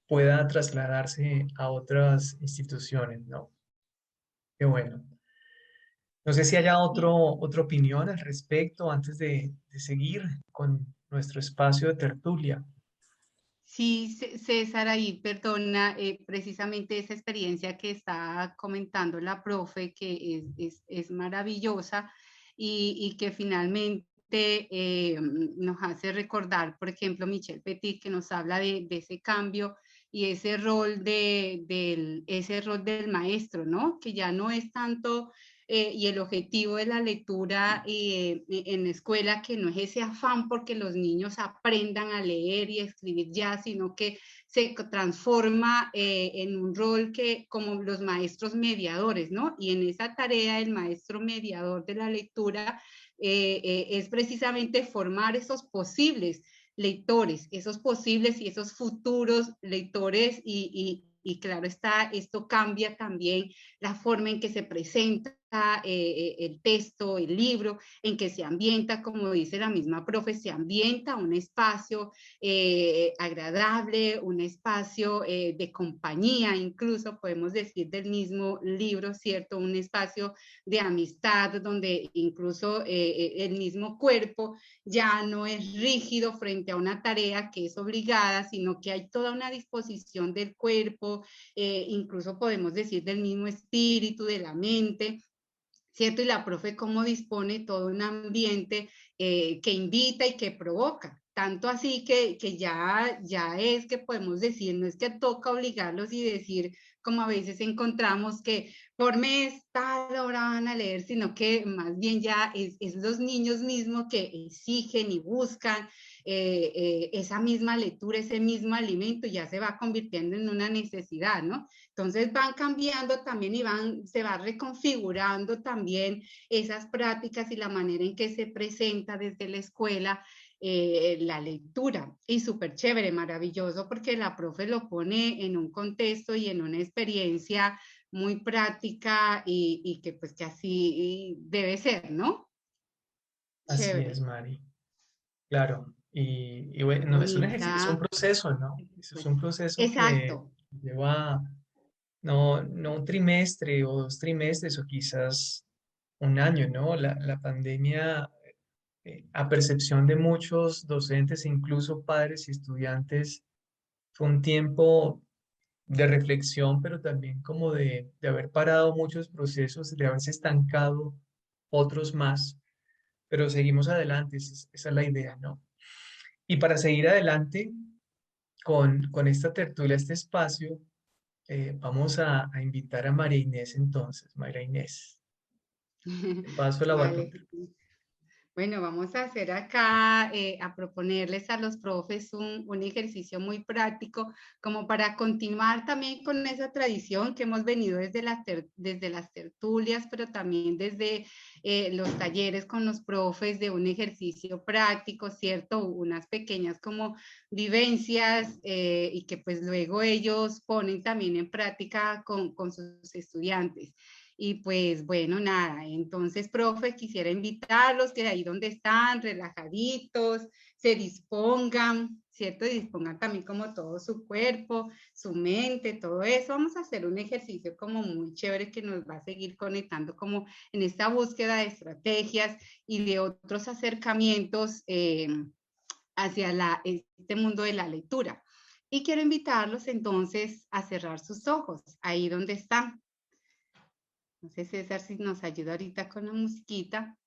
S6: pueda trasladarse a otras instituciones, ¿no? Qué bueno. No sé si haya otra opinión al respecto antes de seguir con nuestro espacio de tertulia.
S9: Sí, César, ahí, perdona, precisamente esa experiencia que está comentando la profe, que es maravillosa y que finalmente nos hace recordar, por ejemplo, Michel Petit, que nos habla de ese cambio y ese rol del maestro, ¿no? Que ya no es tanto... y el objetivo de la lectura en la escuela, que no es ese afán porque los niños aprendan a leer y escribir ya, sino que se transforma en un rol que como los maestros mediadores, ¿no? Y en esa tarea el maestro mediador de la lectura es precisamente formar esos posibles lectores, esos posibles y esos futuros lectores y claro está, esto cambia también la forma en que se presenta el texto, el libro, en que se ambienta, como dice la misma profe, se ambienta un espacio agradable, un espacio de compañía, incluso podemos decir del mismo libro, ¿cierto? Un espacio de amistad donde incluso el mismo cuerpo ya no es rígido frente a una tarea que es obligada, sino que hay toda una disposición del cuerpo, incluso podemos decir del mismo espíritu, de la mente, ¿cierto? Y la profe cómo dispone todo un ambiente que invita y que provoca. Tanto así que ya es que podemos decir, no es que toca obligarlos y decir, como a veces encontramos que por mes, tal hora van a leer, sino que más bien ya es los niños mismos que exigen y buscan esa misma lectura, ese mismo alimento, ya se va convirtiendo en una necesidad, ¿no? Entonces van cambiando también y se va reconfigurando también esas prácticas y la manera en que se presenta desde la escuela la lectura. Y súper chévere, maravilloso, porque la profe lo pone en un contexto y en una experiencia muy práctica y que pues que así debe ser, ¿no?
S6: Así
S9: Chévere.
S6: es, Mari. Claro. Y bueno, es un ejercicio, es un proceso, ¿no? Es un proceso
S9: Exacto.
S6: que lleva no un trimestre o 2 trimestres o quizás un año, ¿no? La pandemia, a percepción de muchos docentes e incluso padres y estudiantes, fue un tiempo de reflexión, pero también como de haber parado muchos procesos, de haberse estancado otros más, pero seguimos adelante, esa es la idea, ¿no? Y para seguir adelante con esta tertulia, este espacio, vamos a invitar a María Inés entonces. María Inés, te paso la
S9: Vale.
S6: batuta.
S9: Bueno, vamos a hacer acá, a proponerles a los profes un ejercicio muy práctico, como para continuar también con esa tradición que hemos venido desde las tertulias, pero también desde los talleres con los profes de un ejercicio práctico, ¿cierto? Unas pequeñas como vivencias y que pues luego ellos ponen también en práctica con sus estudiantes. Y pues bueno, nada, entonces, profe, quisiera invitarlos que ahí donde están, relajaditos, se dispongan, ¿cierto? Y dispongan también como todo su cuerpo, su mente, todo eso. Vamos a hacer un ejercicio como muy chévere que nos va a seguir conectando como en esta búsqueda de estrategias y de otros acercamientos hacia este mundo de la lectura. Y quiero invitarlos entonces a cerrar sus ojos, ahí donde están. No sé, César, si nos ayuda ahorita con la musiquita.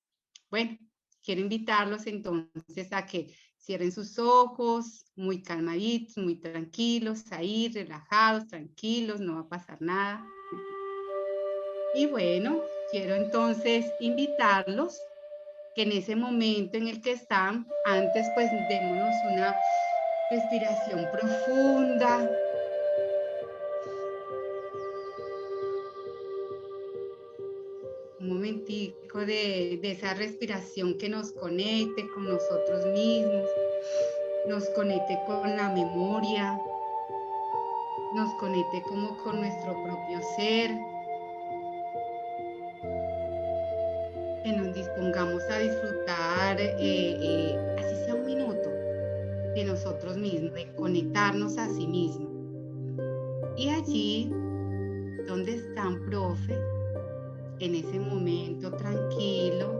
S9: Bueno, quiero invitarlos entonces a que cierren sus ojos, muy calmaditos, muy tranquilos, ahí, relajados, tranquilos, no va a pasar nada. Y bueno, quiero entonces invitarlos que en ese momento en el que están, antes pues démonos una respiración profunda. Un momentico de esa respiración que nos conecte con nosotros mismos, nos conecte con la memoria, nos conecte como con nuestro propio ser, que nos dispongamos a disfrutar, así sea un minuto, de nosotros mismos, de conectarnos a sí mismos. Y allí, donde están, profe, en ese momento tranquilo,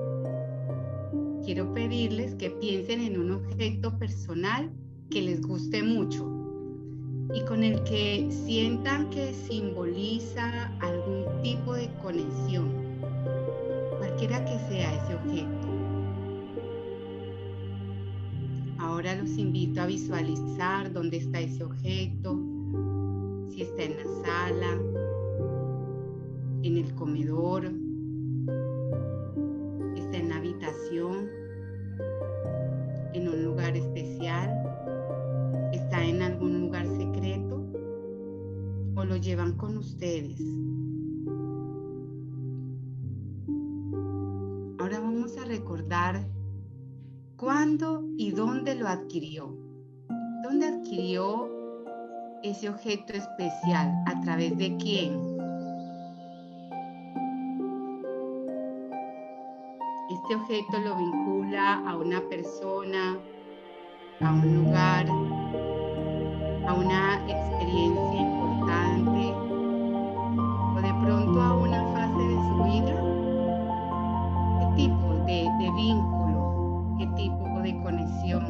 S9: quiero pedirles que piensen en un objeto personal que les guste mucho y con el que sientan que simboliza algún tipo de conexión, cualquiera que sea ese objeto. Ahora los invito a visualizar dónde está ese objeto, si está en la sala, en el comedor, está en la habitación, en un lugar especial, está en algún lugar secreto o lo llevan con ustedes. Ahora vamos a recordar cuándo y dónde lo adquirió. ¿Dónde adquirió ese objeto especial? ¿A través de quién? Este objeto lo vincula a una persona, a un lugar, a una experiencia importante o de pronto a una fase de su vida. ¿Qué tipo de vínculo, qué tipo de conexión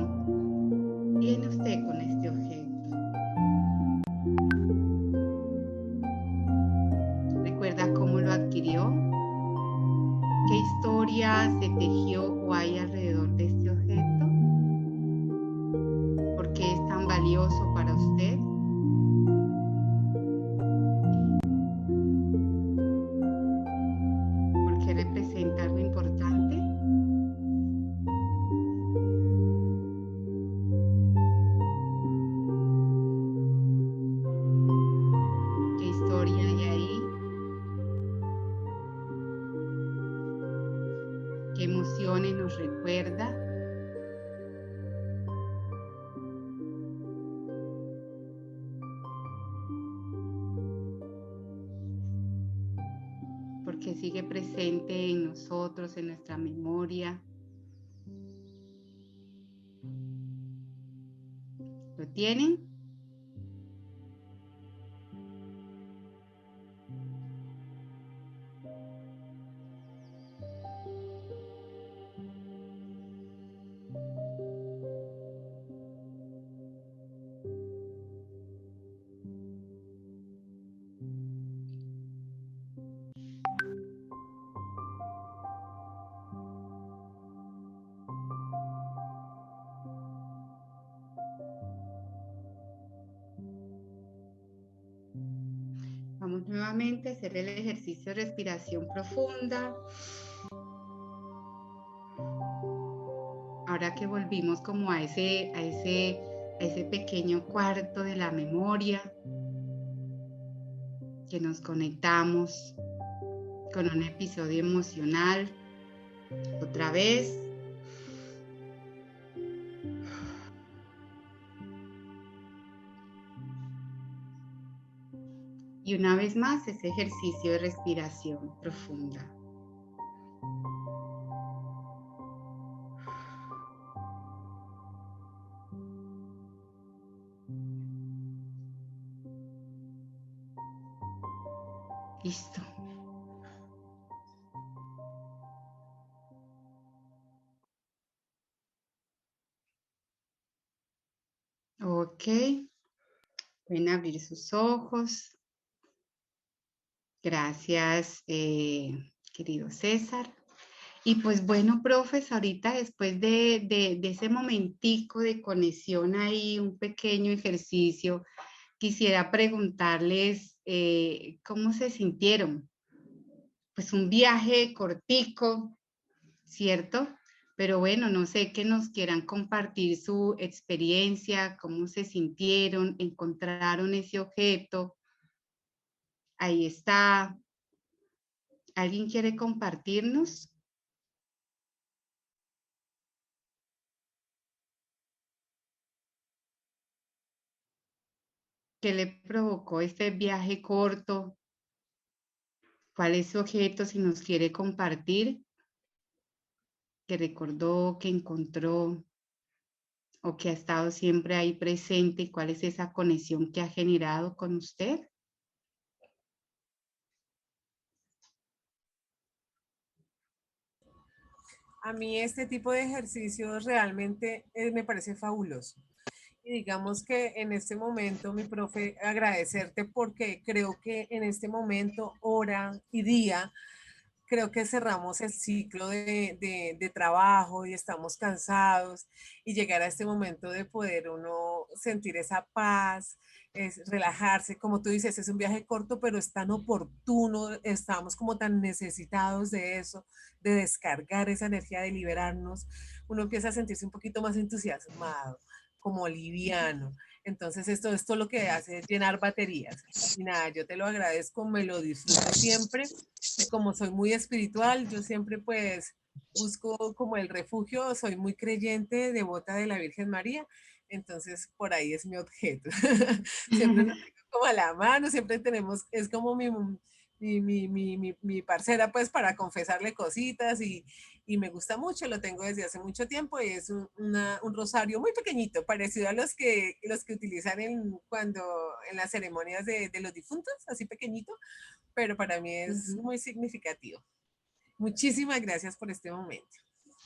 S9: tiene usted con este objeto? ¿Recuerda cómo lo adquirió? ¿Qué historia se tejió o hay alrededor de este objeto? ¿Por qué es tan valioso para usted? ¿Por qué representa algo importante? ¿Qué historia hay ahí? ¿Qué emociones nos recuerda? Porque sigue presente en nosotros, en nuestra memoria. ¿Lo tienen? Vamos nuevamente a hacer el ejercicio de respiración profunda. Ahora que volvimos como a ese pequeño cuarto de la memoria, que nos conectamos con un episodio emocional, otra vez. Y una vez más, ese ejercicio de respiración profunda. Listo. Ok. Pueden abrir sus ojos. Gracias, querido César. Y pues bueno, profes, ahorita después de ese momentico de conexión ahí, un pequeño ejercicio, quisiera preguntarles cómo se sintieron. pues un viaje cortico, ¿cierto? Pero bueno, no sé que nos quieran compartir su experiencia, cómo se sintieron, encontraron ese objeto. Ahí está. ¿Alguien quiere compartirnos? ¿Qué le provocó este viaje corto? ¿Cuál es su objeto si nos quiere compartir? ¿Que recordó, que encontró o que ha estado siempre ahí presente? ¿Cuál es esa conexión que ha generado con usted?
S2: A mí este tipo de ejercicios realmente me parece fabuloso. Y digamos que en este momento, mi profe, agradecerte porque creo que en este momento, hora y día, creo que cerramos el ciclo de trabajo y estamos cansados y llegar a este momento de poder uno sentir esa paz, es relajarse, como tú dices, es un viaje corto, pero es tan oportuno, estamos como tan necesitados de eso, de descargar esa energía, de liberarnos, uno empieza a sentirse un poquito más entusiasmado, como liviano. Entonces esto lo que hace es llenar baterías. Y nada, yo te lo agradezco, me lo disfruto siempre. Y como soy muy espiritual, yo siempre pues busco como el refugio, soy muy creyente, devota de la Virgen María, entonces por ahí es mi objeto. Siempre lo tengo como a la mano, siempre tenemos, es como mi parcera pues para confesarle cositas y me gusta mucho, lo tengo desde hace mucho tiempo y es un rosario muy pequeñito, parecido a los que utilizan en las ceremonias de los difuntos, así pequeñito, pero para mí es muy significativo. Muchísimas gracias por este momento.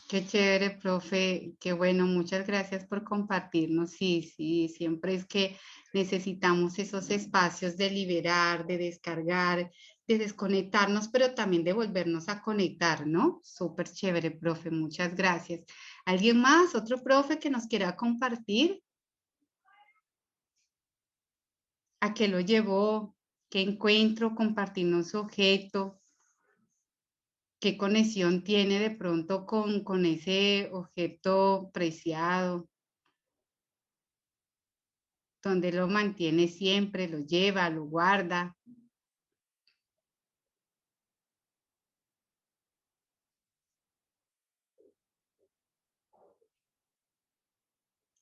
S9: Qué chévere, profe, qué bueno, muchas gracias por compartirnos. Sí, sí, siempre es que necesitamos esos espacios de liberar, de descargar, de desconectarnos, pero también de volvernos a conectar, ¿no? Súper chévere, profe, muchas gracias. ¿Alguien más, otro profe que nos quiera compartir? ¿A qué lo llevó? ¿Qué encuentro? Compartirnos su objeto. ¿Qué conexión tiene de pronto con ese objeto preciado? ¿Dónde lo mantiene siempre? ¿Lo lleva? ¿Lo guarda?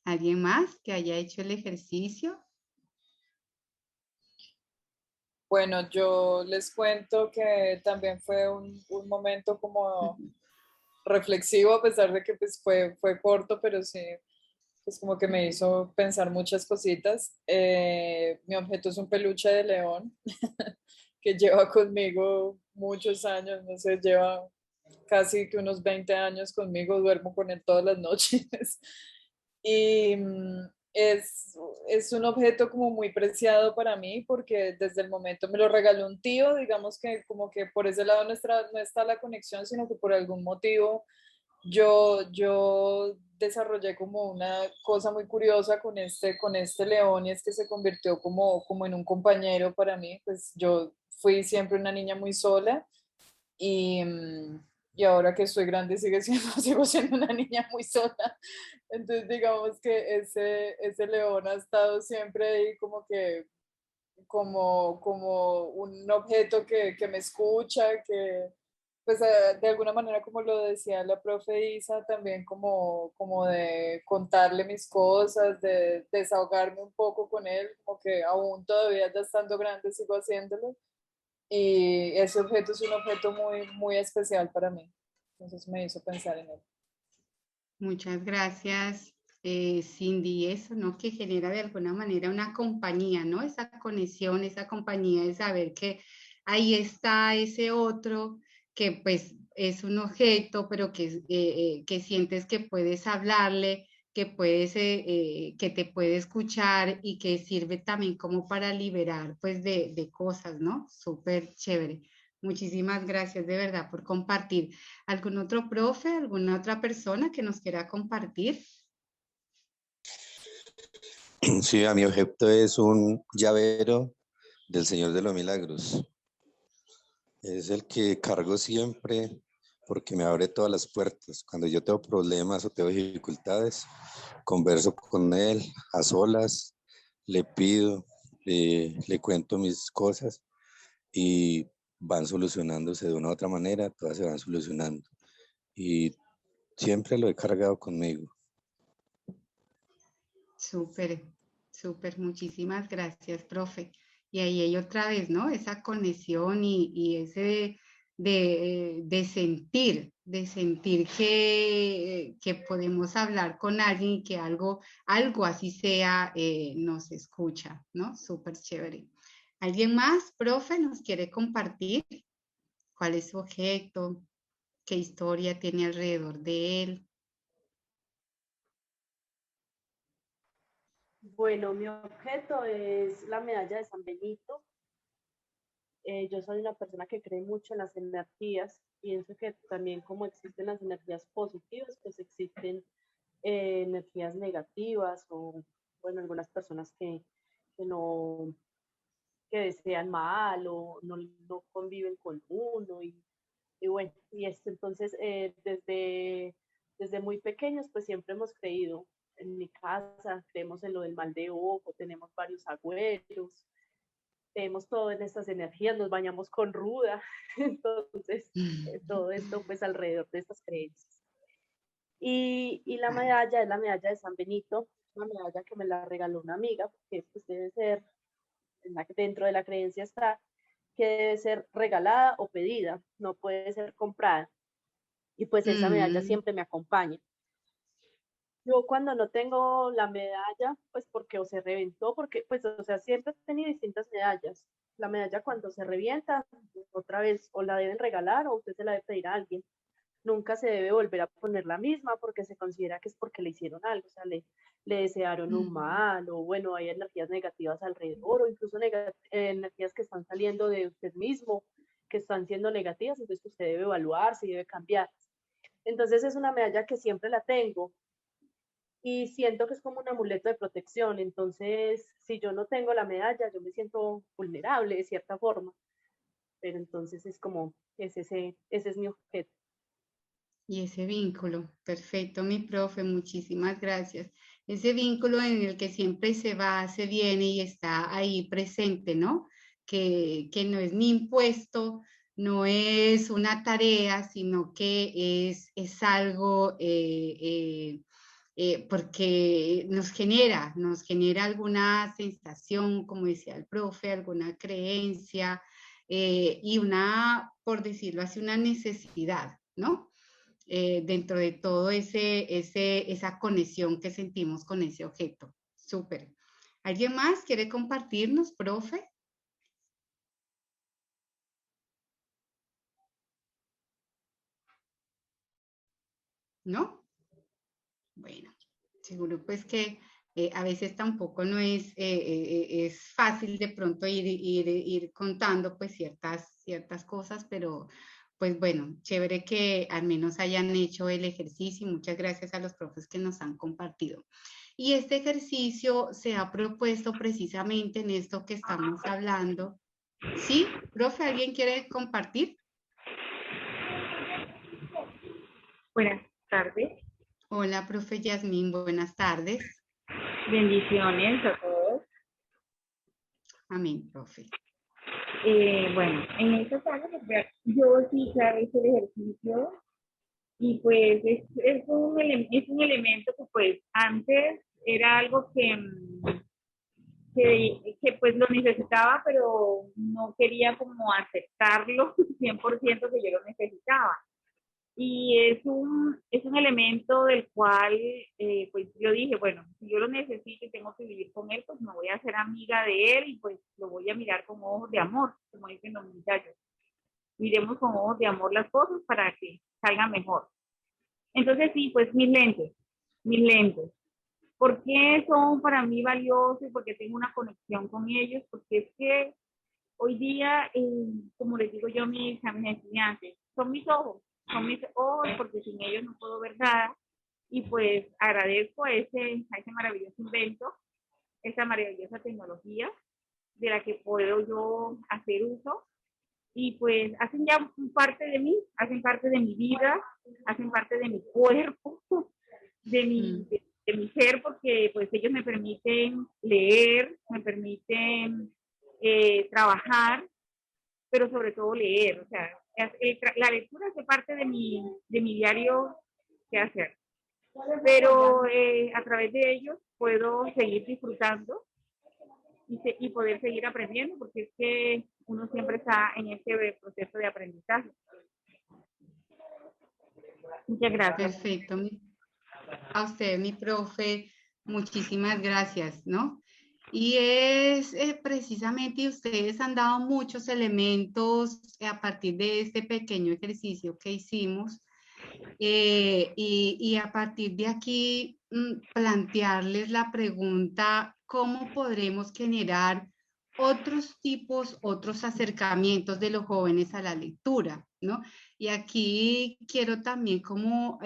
S9: ¿Alguien más que haya hecho el ejercicio?
S4: Bueno, yo les cuento que también fue un momento como reflexivo, a pesar de que pues fue corto, pero sí, pues como que me hizo pensar muchas cositas. Mi objeto es un peluche de león que lleva conmigo muchos años, no sé, lleva casi que unos 20 años conmigo, duermo con él todas las noches. Y es un objeto como muy preciado para mí porque desde el momento me lo regaló un tío, digamos que como que por ese lado no está la conexión, sino que por algún motivo yo desarrollé como una cosa muy curiosa con este león y es que se convirtió como en un compañero para mí, pues yo fui siempre una niña muy sola y, y ahora que estoy grande sigo siendo una niña muy sola. Entonces digamos que ese león ha estado siempre ahí como un objeto que me escucha, que pues de alguna manera como lo decía la profe Isa, también como de contarle mis cosas, de desahogarme un poco con él, como que aún todavía ya estando grande sigo haciéndolo. Y ese objeto es un objeto muy especial para mí. Entonces me hizo pensar en él.
S9: Muchas gracias, Cindy. Eso, ¿no? Que genera de alguna manera una compañía, ¿no? Esa conexión, esa compañía de saber que ahí está ese otro que pues es un objeto, pero que sientes que puedes hablarle, que que te puede escuchar y que sirve también como para liberar pues de cosas, ¿no? Súper chévere. Muchísimas gracias de verdad por compartir. ¿Algún otro profe, alguna otra persona que nos quiera compartir?
S10: Sí, a mi objeto es un llavero del Señor de los Milagros. Es el que cargo siempre porque me abre todas las puertas. Cuando yo tengo problemas o tengo dificultades, converso con él a solas, le pido, le cuento mis cosas y van solucionándose de una u otra manera, todas se van solucionando. Y siempre lo he cargado conmigo.
S9: Súper, súper, muchísimas gracias, profe. Y ahí hay otra vez, ¿no? Esa conexión y ese de sentir que podemos hablar con alguien y que algo así sea, nos escucha, ¿no? Súper chévere. ¿Alguien más, profe, nos quiere compartir cuál es su objeto, qué historia tiene alrededor de él?
S13: Bueno, mi objeto es la medalla de San Benito. Yo soy una persona que cree mucho en las energías. Pienso que también como existen las energías positivas, pues existen energías negativas o, bueno, algunas personas que no, que desean mal o no conviven con uno y bueno, y esto entonces desde muy pequeños pues siempre hemos creído en mi casa, creemos en lo del mal de ojo, tenemos varios agüeros, tenemos todo en estas energías, nos bañamos con ruda, entonces todo esto pues alrededor de estas creencias. Y la medalla es la medalla de San Benito, una medalla que me la regaló una amiga, porque pues debe ser, dentro de la creencia está que debe ser regalada o pedida, no puede ser comprada. Y pues esa medalla siempre me acompaña. Yo cuando no tengo la medalla, pues porque o se reventó, porque pues, o sea, siempre he tenido distintas medallas. La medalla cuando se revienta, otra vez, o la deben regalar o usted se la debe pedir a alguien. Nunca se debe volver a poner la misma porque se considera que es porque le hicieron algo, o sea, le desearon un mal, o bueno, hay energías negativas alrededor, o incluso energías que están saliendo de usted mismo, que están siendo negativas, entonces usted debe evaluarse y debe cambiar. Entonces es una medalla que siempre la tengo, y siento que es como un amuleto de protección. Entonces, si yo no tengo la medalla, yo me siento vulnerable de cierta forma, pero entonces es como, ese es mi objeto.
S9: Y ese vínculo, perfecto, mi profe, muchísimas gracias. Ese vínculo en el que siempre se va, se viene y está ahí presente, ¿no? Que no es ni impuesto, no es una tarea, sino que es algo porque nos genera alguna sensación, como decía el profe, alguna creencia y una, por decirlo así, una necesidad, ¿no? Dentro de todo esa conexión que sentimos con ese objeto. Súper. ¿Alguien más quiere compartirnos, profe? ¿No? Bueno, seguro pues que a veces tampoco no es fácil de pronto ir contando pues ciertas cosas, pero pues bueno, chévere que al menos hayan hecho el ejercicio y muchas gracias a los profes que nos han compartido. Y este ejercicio se ha propuesto precisamente en esto que estamos hablando. ¿Sí? Profe, ¿alguien quiere compartir?
S15: Buenas tardes.
S9: Hola, profe Yasmín, buenas tardes.
S15: Bendiciones a todos.
S9: Amén, profe.
S15: Bueno, en esta tarde yo sí ya hice el ejercicio y pues es un elemento que pues antes era algo que pues lo necesitaba, pero no quería como aceptarlo 100% que yo lo necesitaba. Y es un elemento del cual, pues yo dije, bueno, si yo lo necesito y tengo que vivir con él, pues me voy a hacer amiga de él y pues lo voy a mirar con ojos de amor, como dicen los muchachos. Miremos con ojos de amor las cosas para que salgan mejor. Entonces sí, pues mis lentes. ¿Por qué son para mí valiosos? Porque tengo una conexión con ellos, porque es que hoy día, como les digo yo a mis estudiantes, son mis ojos porque sin ellos no puedo ver nada y pues agradezco a ese maravilloso invento, esa maravillosa tecnología de la que puedo yo hacer uso y pues hacen ya parte de mí, hacen parte de mi vida, hacen parte de mi cuerpo, de mi ser, porque pues ellos me permiten leer, me permiten trabajar, pero sobre todo leer. O sea, la lectura hace parte de mi diario que hacer. Pero a través de ellos puedo seguir disfrutando y poder seguir aprendiendo, porque es que uno siempre está en este proceso de aprendizaje. Muchas gracias.
S9: Perfecto. A usted, mi profe, muchísimas gracias, ¿no? Y es precisamente, ustedes han dado muchos elementos a partir de este pequeño ejercicio que hicimos, y a partir de aquí plantearles la pregunta, ¿cómo podremos generar otros tipos, otros acercamientos de los jóvenes a la lectura, ¿no? Y aquí quiero también como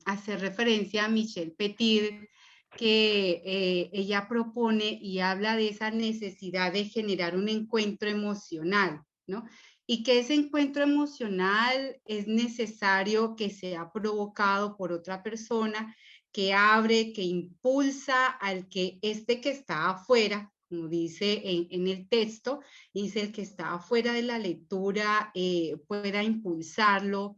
S9: hacer referencia a Michelle Petit, que ella propone y habla de esa necesidad de generar un encuentro emocional, ¿no? Y que ese encuentro emocional es necesario que sea provocado por otra persona, que abre, que impulsa al que que está afuera, como dice en el texto, dice el que está afuera de la lectura pueda impulsarlo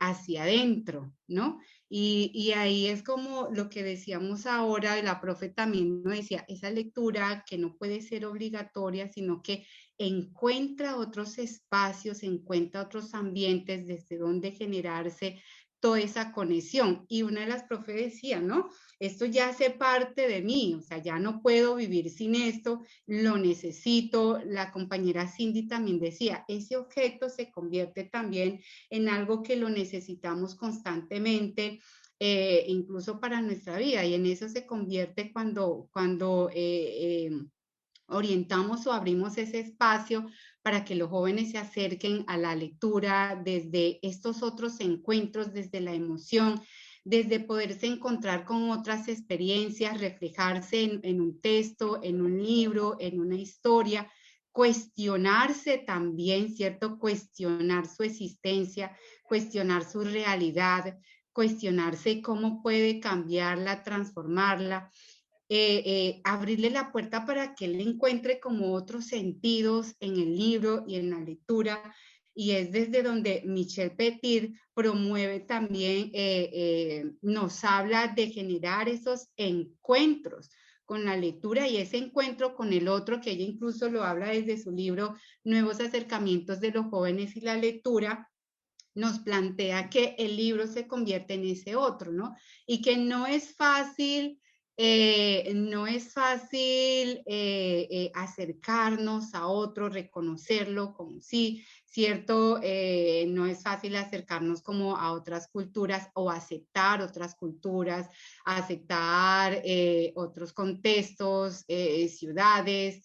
S9: hacia adentro, ¿no? Y ahí es como lo que decíamos ahora, la profe también nos decía, esa lectura que no puede ser obligatoria, sino que encuentra otros espacios, encuentra otros ambientes desde donde generarse toda esa conexión. Y una de las profes decía, ¿no? Esto ya hace parte de mí, o sea, ya no puedo vivir sin esto, lo necesito. La compañera Cindy también decía, ese objeto se convierte también en algo que lo necesitamos constantemente, incluso para nuestra vida, y en eso se convierte cuando orientamos o abrimos ese espacio para que los jóvenes se acerquen a la lectura desde estos otros encuentros, desde la emoción, desde poderse encontrar con otras experiencias, reflejarse en un texto, en un libro, en una historia, cuestionarse también, ¿cierto? Cuestionar su existencia, cuestionar su realidad, cuestionarse cómo puede cambiarla, transformarla. Abrirle la puerta para que él encuentre como otros sentidos en el libro y en la lectura, y es desde donde Michelle Petit promueve también, nos habla de generar esos encuentros con la lectura y ese encuentro con el otro, que ella incluso lo habla desde su libro Nuevos acercamientos de los jóvenes y la lectura. Nos plantea que el libro se convierte en ese otro, ¿no? Y que no es fácil acercarnos a otro, reconocerlo como sí, ¿cierto? No es fácil acercarnos como a otras culturas o aceptar otras culturas, aceptar otros contextos, ciudades,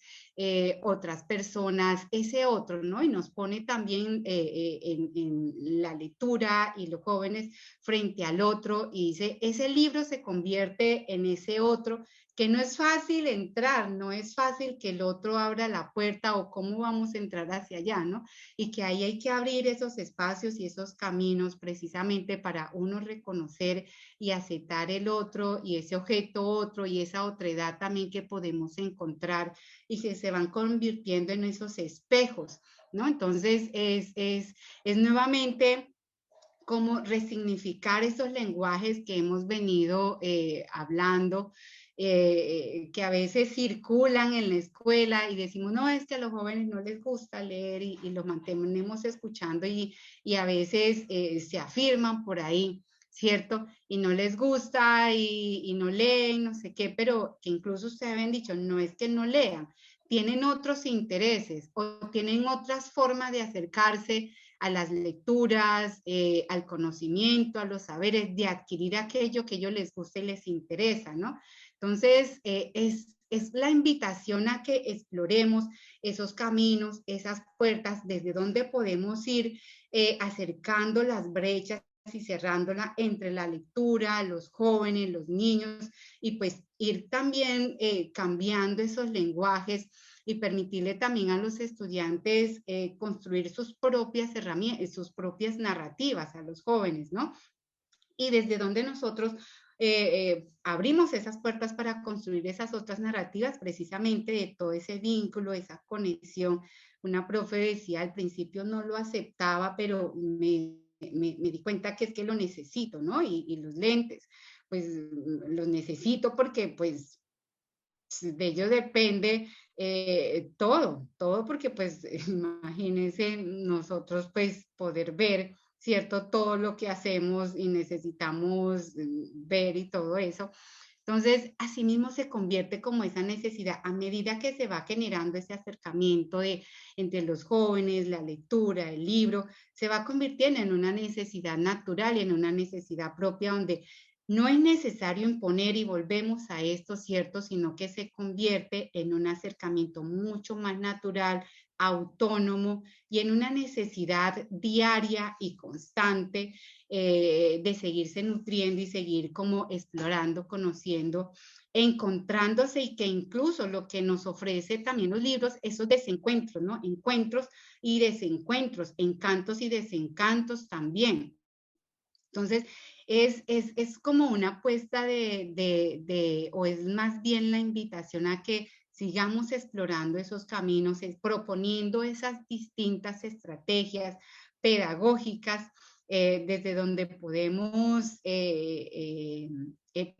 S9: otras personas, ese otro, ¿no? Y nos pone también en la lectura y los jóvenes frente al otro y dice, ese libro se convierte en ese otro, que no es fácil entrar, no es fácil que el otro abra la puerta o cómo vamos a entrar hacia allá, ¿no? Y que ahí hay que abrir esos espacios y esos caminos precisamente para uno reconocer y aceptar el otro y ese objeto otro y esa otredad también que podemos encontrar y que se van convirtiendo en esos espejos, ¿no? Entonces es nuevamente como resignificar esos lenguajes que hemos venido hablando, que a veces circulan en la escuela y decimos, no, es que a los jóvenes no les gusta leer y los mantenemos escuchando y a veces se afirman por ahí, ¿cierto? Y no les gusta y no leen, no sé qué, pero que incluso ustedes habían dicho, no es que no lean, tienen otros intereses o tienen otras formas de acercarse a las lecturas, al conocimiento, a los saberes, de adquirir aquello que a ellos les gusta y les interesa, ¿no? Entonces, es la invitación a que exploremos esos caminos, esas puertas, desde donde podemos ir acercando las brechas y cerrándola entre la lectura, los jóvenes, los niños, y pues ir también cambiando esos lenguajes y permitirle también a los estudiantes construir sus propias herramientas, sus propias narrativas a los jóvenes, ¿no? Y desde donde nosotros abrimos esas puertas para construir esas otras narrativas, precisamente de todo ese vínculo, esa conexión. Una profe decía al principio no lo aceptaba, pero me di cuenta que es que lo necesito, ¿no? Y los lentes, pues los necesito porque pues de ello depende todo porque pues imagínense nosotros pues poder ver, ¿cierto? Todo lo que hacemos y necesitamos ver y todo eso. Entonces, asimismo se convierte como esa necesidad a medida que se va generando ese acercamiento entre los jóvenes, la lectura, el libro, se va convirtiendo en una necesidad natural y en una necesidad propia donde no es necesario imponer y volvemos a esto, ¿cierto? Sino que se convierte en un acercamiento mucho más natural, autónomo y en una necesidad diaria y constante de seguirse nutriendo y seguir como explorando, conociendo, encontrándose y que incluso lo que nos ofrece también los libros, esos desencuentros, ¿no? Encuentros y desencuentros, encantos y desencantos también. Entonces, es como una apuesta o es más bien la invitación a que sigamos explorando esos caminos, proponiendo esas distintas estrategias pedagógicas desde donde podemos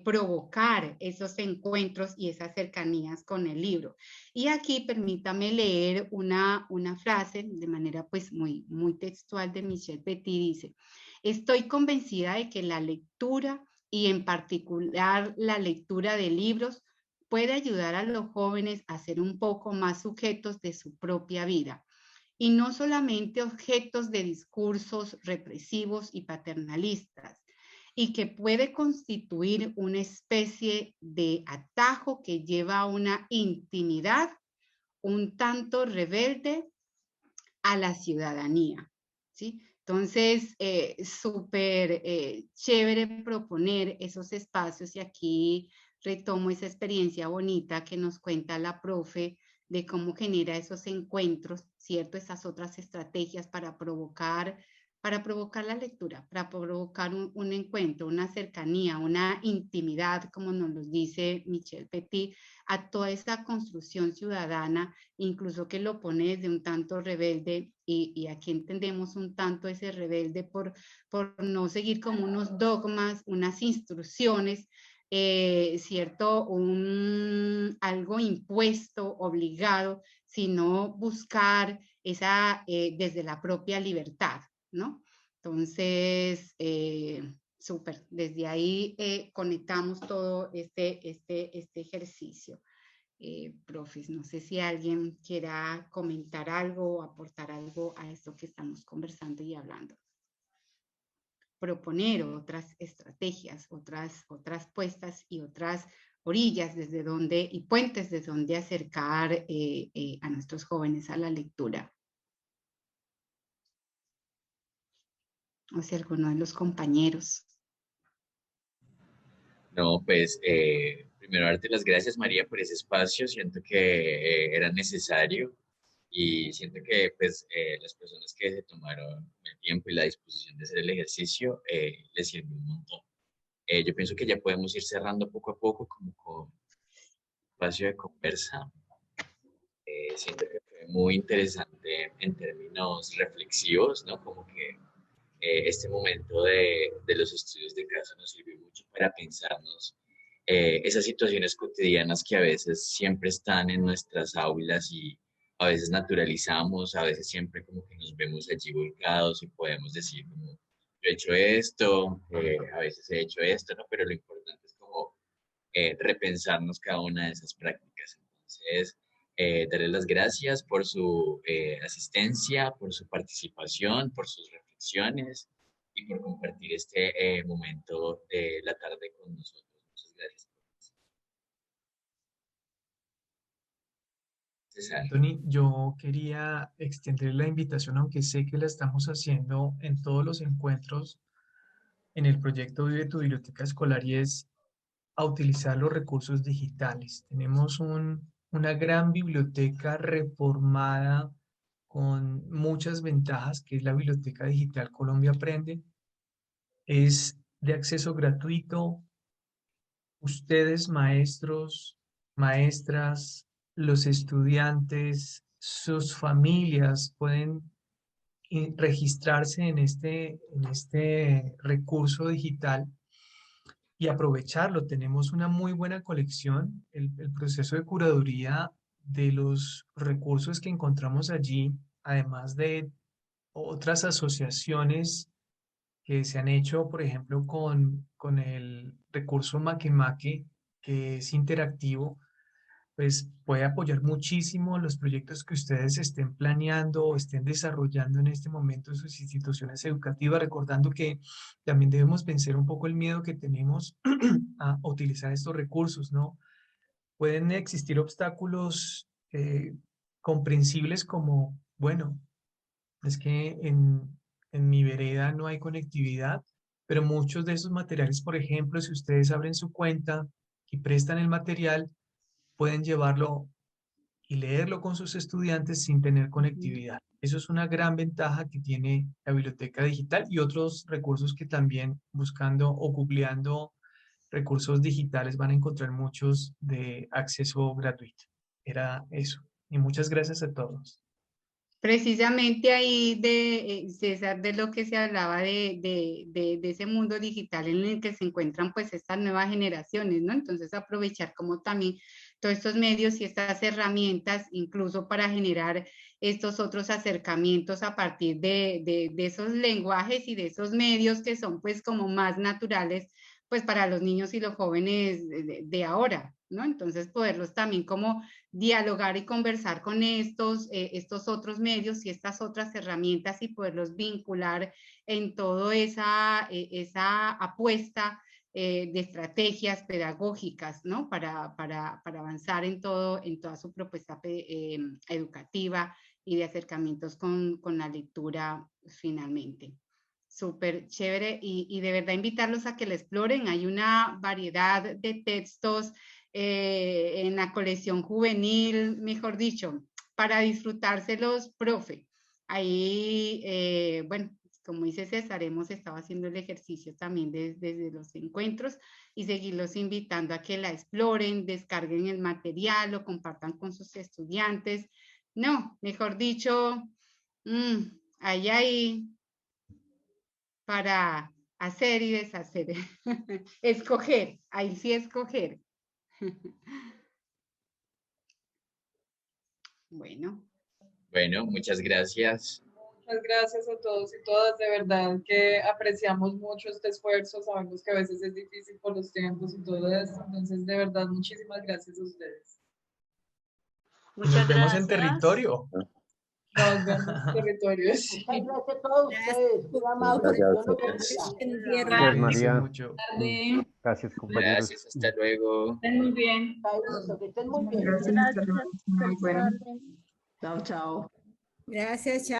S9: provocar esos encuentros y esas cercanías con el libro. Y aquí permítame leer una frase de manera pues muy, muy textual de Michel Petit, dice: estoy convencida de que la lectura y en particular la lectura de libros puede ayudar a los jóvenes a ser un poco más sujetos de su propia vida y no solamente objetos de discursos represivos y paternalistas, y que puede constituir una especie de atajo que lleva a una intimidad un tanto rebelde a la ciudadanía, ¿sí? Entonces, súper chévere proponer esos espacios y aquí retomo esa experiencia bonita que nos cuenta la profe de cómo genera esos encuentros, ¿cierto? Esas otras estrategias para provocar la lectura, para provocar un encuentro, una cercanía, una intimidad, como nos lo dice Michel Petit, a toda esa construcción ciudadana, incluso que lo pone desde un tanto rebelde, y aquí entendemos un tanto ese rebelde por no seguir como unos dogmas, unas instrucciones, ¿cierto? Algo impuesto, obligado, sino buscar esa desde la propia libertad, ¿no? Entonces, súper, desde ahí conectamos todo este ejercicio. Profes, no sé si alguien quiera comentar algo o aportar algo a esto que estamos conversando y hablando. Proponer otras estrategias, otras puestas y otras orillas desde donde, y puentes desde donde acercar a nuestros jóvenes a la lectura. O sea, alguno de los compañeros.
S1: No, pues primero darte las gracias, María, por ese espacio. Siento que era necesario y siento que pues las personas que se tomaron el tiempo y la disposición de hacer el ejercicio les sirvió un montón. Yo pienso que ya podemos ir cerrando poco a poco como con espacio de conversa. Siento que fue muy interesante en términos reflexivos, ¿no? Como que este momento de los estudios de caso nos sirvió mucho para pensarnos esas situaciones cotidianas que a veces siempre están en nuestras aulas y a veces naturalizamos, a veces siempre como que nos vemos allí volcados y podemos decir como, yo he hecho esto, a veces he hecho esto, ¿no? Pero lo importante es como repensarnos cada una de esas prácticas. Entonces, darles las gracias por su asistencia, por su participación, por sus reflexiones y por compartir este momento de la tarde con nosotros. Muchas gracias.
S6: Anthony, yo quería extender la invitación, aunque sé que la estamos haciendo en todos los encuentros en el proyecto Vive tu Biblioteca Escolar y es a utilizar los recursos digitales. Tenemos una gran biblioteca reformada con muchas ventajas, que es la Biblioteca Digital Colombia Aprende. Es de acceso gratuito. Ustedes, maestros, maestras, los estudiantes, sus familias pueden registrarse en este recurso digital y aprovecharlo. Tenemos una muy buena colección. El proceso de curaduría de los recursos que encontramos allí, además de otras asociaciones que se han hecho, por ejemplo, con el recurso Makemake, que es interactivo, pues puede apoyar muchísimo los proyectos que ustedes estén planeando o estén desarrollando en este momento en sus instituciones educativas, recordando que también debemos vencer un poco el miedo que tenemos a utilizar estos recursos, ¿no? Pueden existir obstáculos comprensibles como, bueno, es que en mi vereda no hay conectividad, pero muchos de esos materiales, por ejemplo, si ustedes abren su cuenta y prestan el material, pueden llevarlo y leerlo con sus estudiantes sin tener conectividad. Eso es una gran ventaja que tiene la biblioteca digital y otros recursos que también buscando o googleando recursos digitales van a encontrar muchos de acceso gratuito. Era eso. Y muchas gracias a todos.
S9: Precisamente ahí, César, de lo que se hablaba de ese mundo digital en el que se encuentran pues estas nuevas generaciones, ¿no? Entonces aprovechar como también todos estos medios y estas herramientas, incluso para generar estos otros acercamientos a partir de esos lenguajes y de esos medios que son pues como más naturales pues para los niños y los jóvenes de ahora, ¿no? Entonces poderlos también como dialogar y conversar con estos otros medios y estas otras herramientas y poderlos vincular en toda esa apuesta de estrategias pedagógicas, ¿no? Para avanzar en toda su propuesta educativa y de acercamientos con la lectura finalmente. Súper chévere y de verdad invitarlos a que lo exploren. Hay una variedad de textos en la colección juvenil, mejor dicho, para disfrutárselos, profe. Ahí, bueno, como dice César, hemos estado haciendo el ejercicio también desde los encuentros y seguirlos invitando a que la exploren, descarguen el material, lo compartan con sus estudiantes. No, mejor dicho, ahí para hacer y deshacer. Escoger, ahí sí escoger. Bueno.
S16: Bueno, muchas gracias.
S4: Muchas gracias a todos y todas, de verdad que apreciamos mucho este esfuerzo, sabemos que a veces es difícil por los tiempos y todo eso, entonces de verdad muchísimas gracias a ustedes.
S6: Nos vemos en territorio.
S4: Nos vemos en territorio, sí.
S17: Gracias a todos ustedes, muy amables.
S12: Gracias, María. Gracias, compañeros.
S16: Gracias, hasta luego.
S3: Estén muy bien.
S17: Que estén muy bien.
S3: Gracias.
S17: Chao, chao.
S18: Gracias, chao.